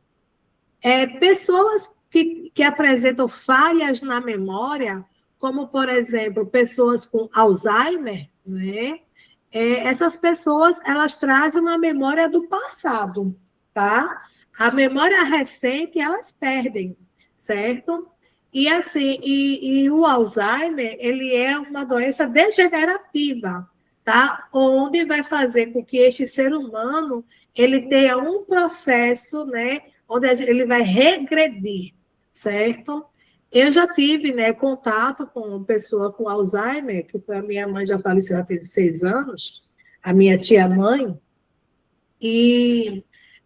[SPEAKER 1] Pessoas que apresentam falhas na memória, como, por exemplo, pessoas com Alzheimer, né? Essas pessoas, elas trazem uma memória do passado, tá? A memória recente, elas perdem, certo? E assim, e o Alzheimer, ele é uma doença degenerativa, tá? Onde vai fazer com que este ser humano, ele tenha um processo, né? Onde ele vai regredir, certo? Eu já tive, né, contato com uma pessoa com Alzheimer, que a minha mãe já faleceu há 6 anos, a minha tia-mãe, e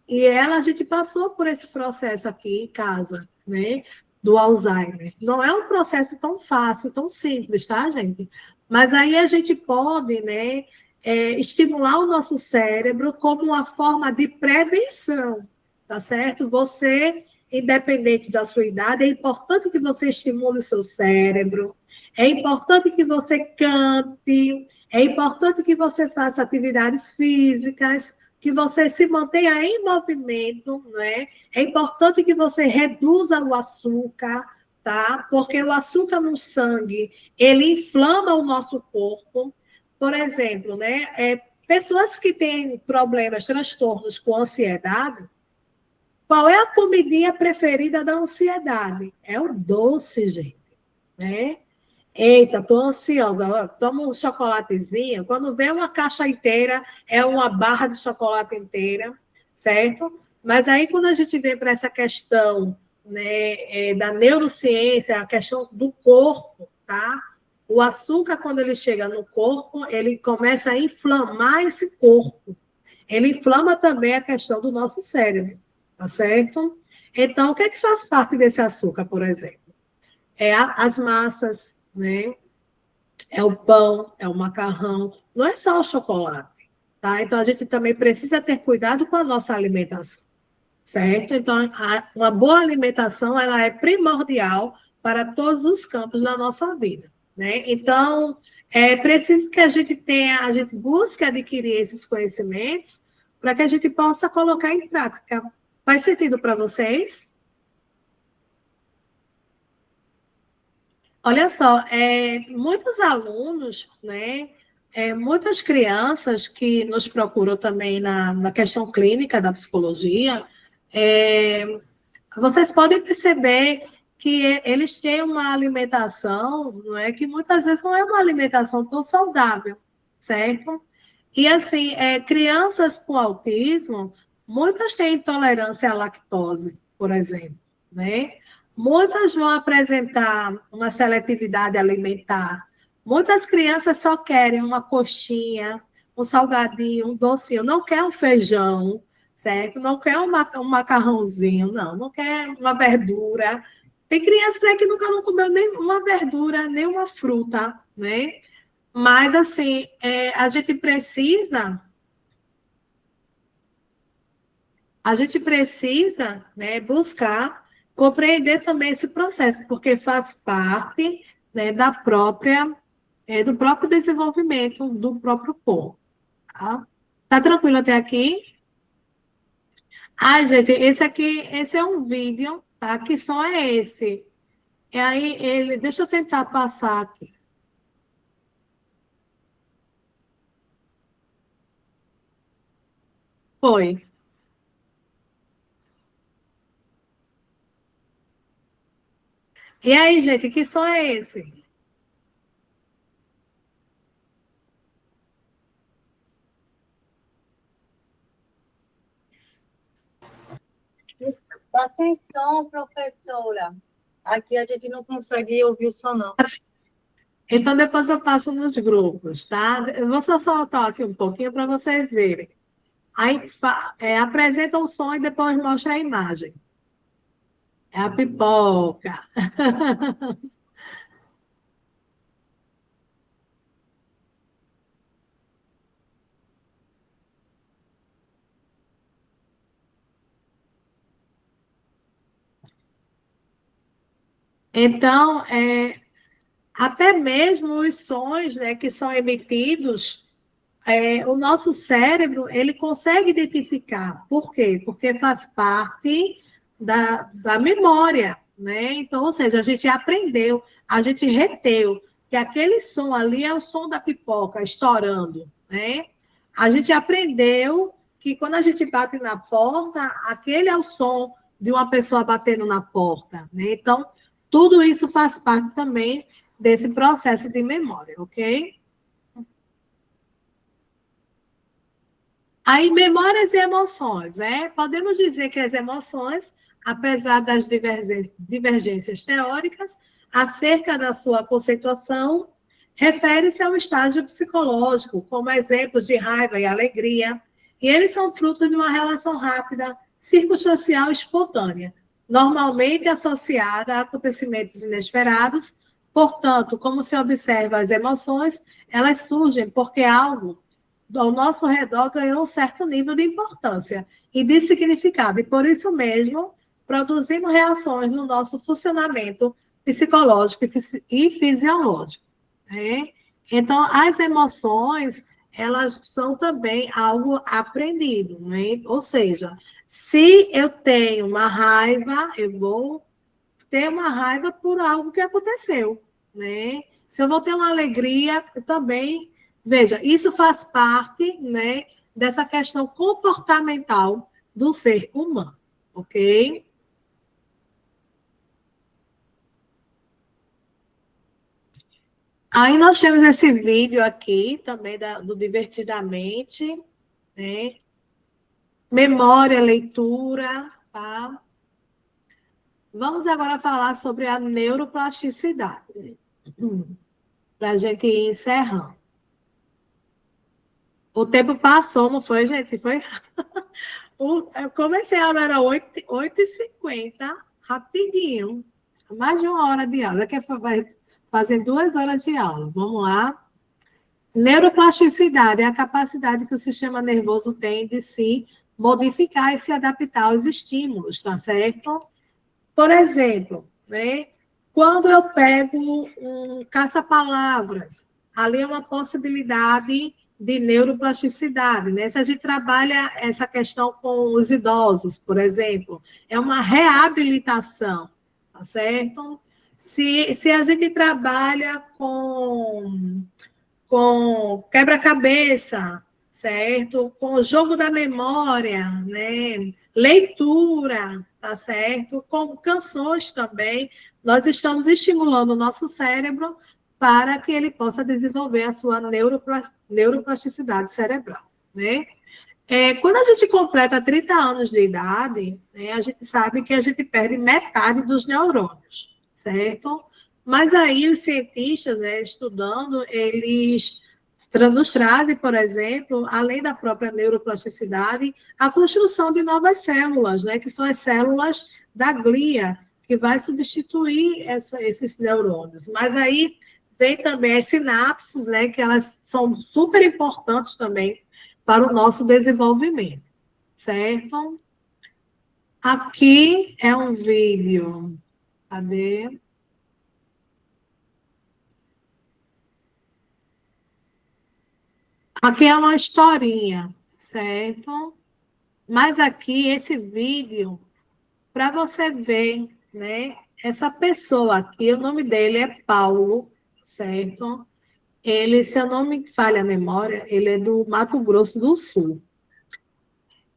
[SPEAKER 1] ela, a gente passou por esse processo aqui em casa, né, do Alzheimer. Não é um processo tão fácil, tão simples, tá, gente? Mas aí a gente pode, né, estimular o nosso cérebro como uma forma de prevenção, tá certo? Você, independente da sua idade, é importante que você estimule o seu cérebro, é importante que você cante, é importante que você faça atividades físicas, que você se mantenha em movimento, né? É importante que você reduza o açúcar, tá? Porque o açúcar no sangue, ele inflama o nosso corpo. Por exemplo, né? Pessoas que têm problemas, transtornos com ansiedade, qual é a comidinha preferida da ansiedade? É o doce, gente, né? Eita, estou ansiosa, toma um chocolatezinho. Quando vem uma caixa inteira, é uma barra de chocolate inteira, certo? Mas aí, quando a gente vem para essa questão, né, da neurociência, a questão do corpo, tá? O açúcar, quando ele chega no corpo, ele começa a inflamar esse corpo. Ele inflama também a questão do nosso cérebro, tá certo? Então, o que é que faz parte desse açúcar, por exemplo? As massas, né? É o pão, é o macarrão, não é só o chocolate, tá? Então, a gente também precisa ter cuidado com a nossa alimentação, certo? Então, uma boa alimentação, ela é primordial para todos os campos da nossa vida, né? Então, é preciso que a gente busque adquirir esses conhecimentos para que a gente possa colocar em prática. Faz sentido para vocês? Olha só, muitos alunos, né, muitas crianças que nos procuram também na questão clínica da psicologia, vocês podem perceber que eles têm uma alimentação, não é, que muitas vezes não é uma alimentação tão saudável, certo? E assim, crianças com autismo, muitas têm intolerância à lactose, por exemplo, né? Muitas vão apresentar uma seletividade alimentar. Muitas crianças só querem uma coxinha, um salgadinho, um docinho, não quer um feijão, certo? Não quer um macarrãozinho, não quer uma verdura. Tem crianças aí que nunca não comeu nem uma verdura, nem uma fruta, né? Mas, assim, a gente precisa, né, buscar compreender também esse processo, porque faz parte, né, do próprio desenvolvimento do próprio corpo. Tá tranquilo até aqui? Ai, gente, esse é um vídeo, tá? Que som é esse? E aí, deixa eu tentar passar aqui. Foi. E aí, gente, que som é esse?
[SPEAKER 6] Tá sem som, professora. Aqui a gente não consegue ouvir o som, não.
[SPEAKER 1] Então, depois eu passo nos grupos, tá? Eu vou só soltar aqui um pouquinho para vocês verem. Aí apresenta o som e depois mostra a imagem. É a pipoca. Então, até mesmo os sons, né, que são emitidos, o nosso cérebro ele consegue identificar. Por quê? Porque faz parte da memória, né? Então, ou seja, a gente aprendeu, a gente reteu que aquele som ali é o som da pipoca estourando, né? A gente aprendeu que quando a gente bate na porta, aquele é o som de uma pessoa batendo na porta, né? Então, tudo isso faz parte também desse processo de memória, ok? Aí, memórias e emoções, né? Podemos dizer que as emoções, apesar das divergências teóricas acerca da sua conceituação, refere-se ao estágio psicológico, como exemplos de raiva e alegria, e eles são frutos de uma relação rápida, circunstancial e espontânea, normalmente associada a acontecimentos inesperados. Portanto, como se observa as emoções, elas surgem porque algo ao nosso redor ganhou um certo nível de importância e de significado, e por isso mesmo produzimos reações no nosso funcionamento psicológico e fisiológico. Né? Então, as emoções, elas são também algo aprendido, né? Ou seja, se eu tenho uma raiva, eu vou ter uma raiva por algo que aconteceu, né? Se eu vou ter uma alegria, eu também, veja, isso faz parte, né, dessa questão comportamental do ser humano, ok? Aí nós temos esse vídeo aqui também do Divertidamente, né? Memória, leitura, tá? Vamos agora falar sobre a neuroplasticidade, para a gente ir encerrando. O tempo passou, não foi, gente? Foi. Eu comecei a aula, era 8h50, rapidinho. Mais de uma hora de aula. Vai fazer 2 horas de aula. Vamos lá. Neuroplasticidade é a capacidade que o sistema nervoso tem de se modificar e se adaptar aos estímulos, tá certo? Por exemplo, né? Quando eu pego um caça-palavras, ali é uma possibilidade de neuroplasticidade, né? Se a gente trabalha essa questão com os idosos, por exemplo, é uma reabilitação, tá certo? Se a gente trabalha com quebra-cabeça, certo? Com o jogo da memória, né? Leitura, tá certo? Com canções também, nós estamos estimulando o nosso cérebro para que ele possa desenvolver a sua neuroplasticidade cerebral, né? Quando a gente completa 30 anos de idade, né, a gente sabe que a gente perde metade dos neurônios, certo? Mas aí os cientistas, né, estudando, eles nos trazem, por exemplo, além da própria neuroplasticidade, a construção de novas células, né, que são as células da glia, que vai substituir esses neurônios. Mas aí vem também as sinapses, né, que elas são super importantes também para o nosso desenvolvimento, certo? Aqui é um vídeo. Cadê? Aqui é uma historinha, certo? Mas aqui, esse vídeo, para você ver, né? Essa pessoa aqui, o nome dele é Paulo, certo? Ele, se eu não me falha a memória, ele é do Mato Grosso do Sul.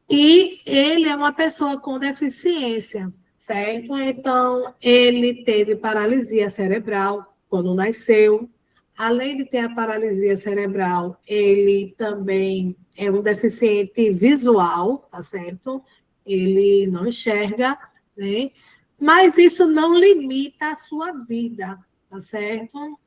[SPEAKER 1] E ele é uma pessoa com deficiência, certo? Então, ele teve paralisia cerebral quando nasceu. Além de ter a paralisia cerebral, ele também é um deficiente visual, tá certo? Ele não enxerga, né? Mas isso não limita a sua vida, tá certo?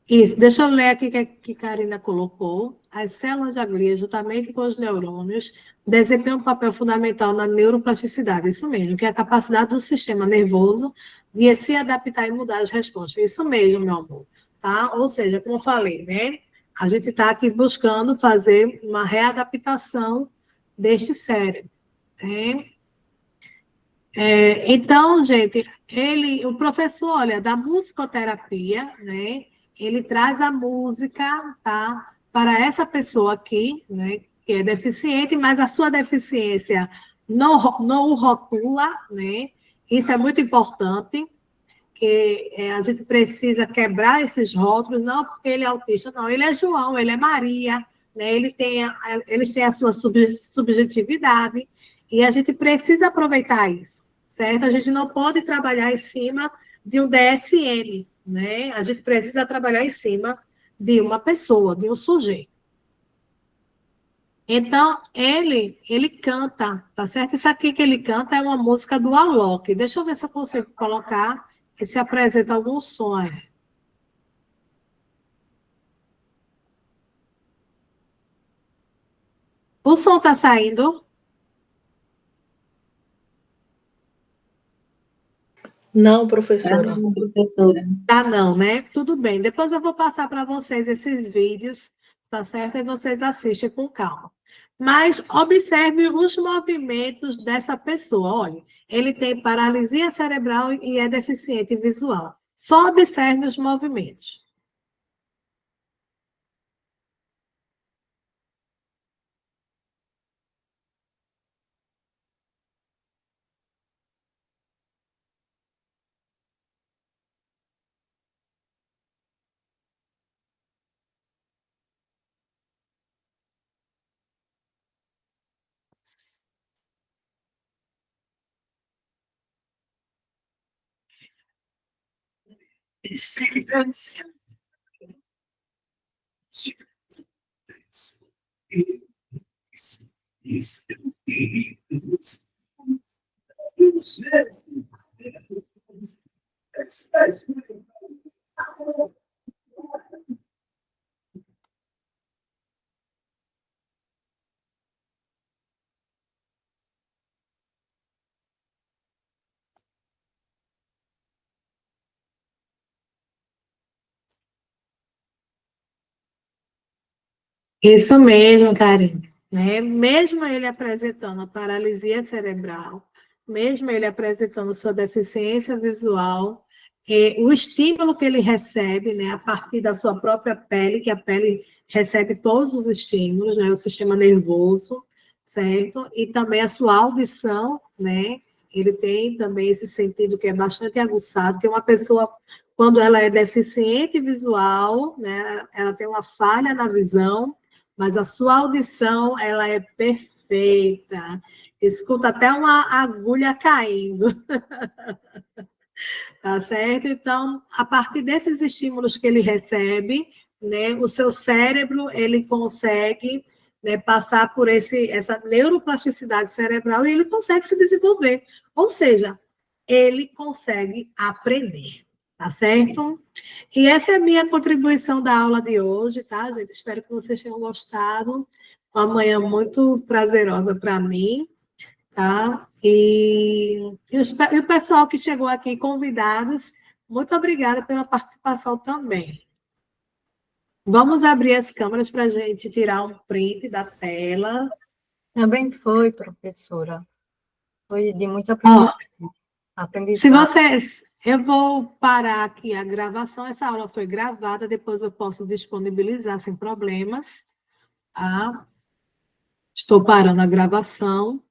[SPEAKER 1] Isso, deixa eu ler aqui que Karina colocou. As células da glia, juntamente com os neurônios, desempenham um papel fundamental na neuroplasticidade. Isso mesmo, que é a capacidade do sistema nervoso de se adaptar e mudar as respostas. Isso mesmo, meu amor. Tá? Ou seja, como eu falei, né? A gente está aqui buscando fazer uma readaptação deste cérebro. Né? Então, gente, o professor, olha, da musicoterapia, né? Ele traz a música, tá? Para essa pessoa aqui, né? Que é deficiente, mas a sua deficiência não o rotula, né? Isso é muito importante, que a gente precisa quebrar esses rótulos, não porque ele é autista, não. Ele é João, ele é Maria, né? Eles têm a sua subjetividade, e a gente precisa aproveitar isso, certo? A gente não pode trabalhar em cima de um DSM, né? A gente precisa trabalhar em cima de uma pessoa, de um sujeito. Então, ele canta, tá certo? Isso aqui que ele canta é uma música do Alok. Deixa eu ver se eu consigo colocar e se apresenta algum som aí. O som tá saindo?
[SPEAKER 8] Não, professora.
[SPEAKER 2] Não, professora.
[SPEAKER 1] Tá não, né? Tudo bem. Depois eu vou passar para vocês esses vídeos, tá certo? E vocês assistem com calma. Mas observe os movimentos dessa pessoa. Olha, ele tem paralisia cerebral e é deficiente visual. Só observe os movimentos. Isso mesmo, Karine. Né? Mesmo ele apresentando a paralisia cerebral, mesmo ele apresentando sua deficiência visual, o estímulo que ele recebe, né, a partir da sua própria pele, que a pele recebe todos os estímulos, né, o sistema nervoso, certo? E também a sua audição, né? Ele tem também esse sentido que é bastante aguçado, que uma pessoa, quando ela é deficiente visual, né, ela tem uma falha na visão, mas a sua audição, ela é perfeita. Escuta até uma agulha caindo. Tá certo? Então, a partir desses estímulos que ele recebe, né, o seu cérebro, ele consegue, né, passar por essa neuroplasticidade cerebral e ele consegue se desenvolver. Ou seja, ele consegue aprender. Tá certo? E essa é a minha contribuição da aula de hoje, tá, gente? Espero que vocês tenham gostado. Uma manhã muito prazerosa para mim, tá? E o pessoal que chegou aqui, convidados, muito obrigada pela participação também. Vamos abrir as câmeras para a gente tirar um print da tela.
[SPEAKER 6] Também foi, professora. Foi de muito
[SPEAKER 1] Ó,
[SPEAKER 6] aprendizado.
[SPEAKER 1] se vocês... Eu vou parar aqui a gravação. Essa aula foi gravada, depois eu posso disponibilizar sem problemas. Tá? Estou parando a gravação.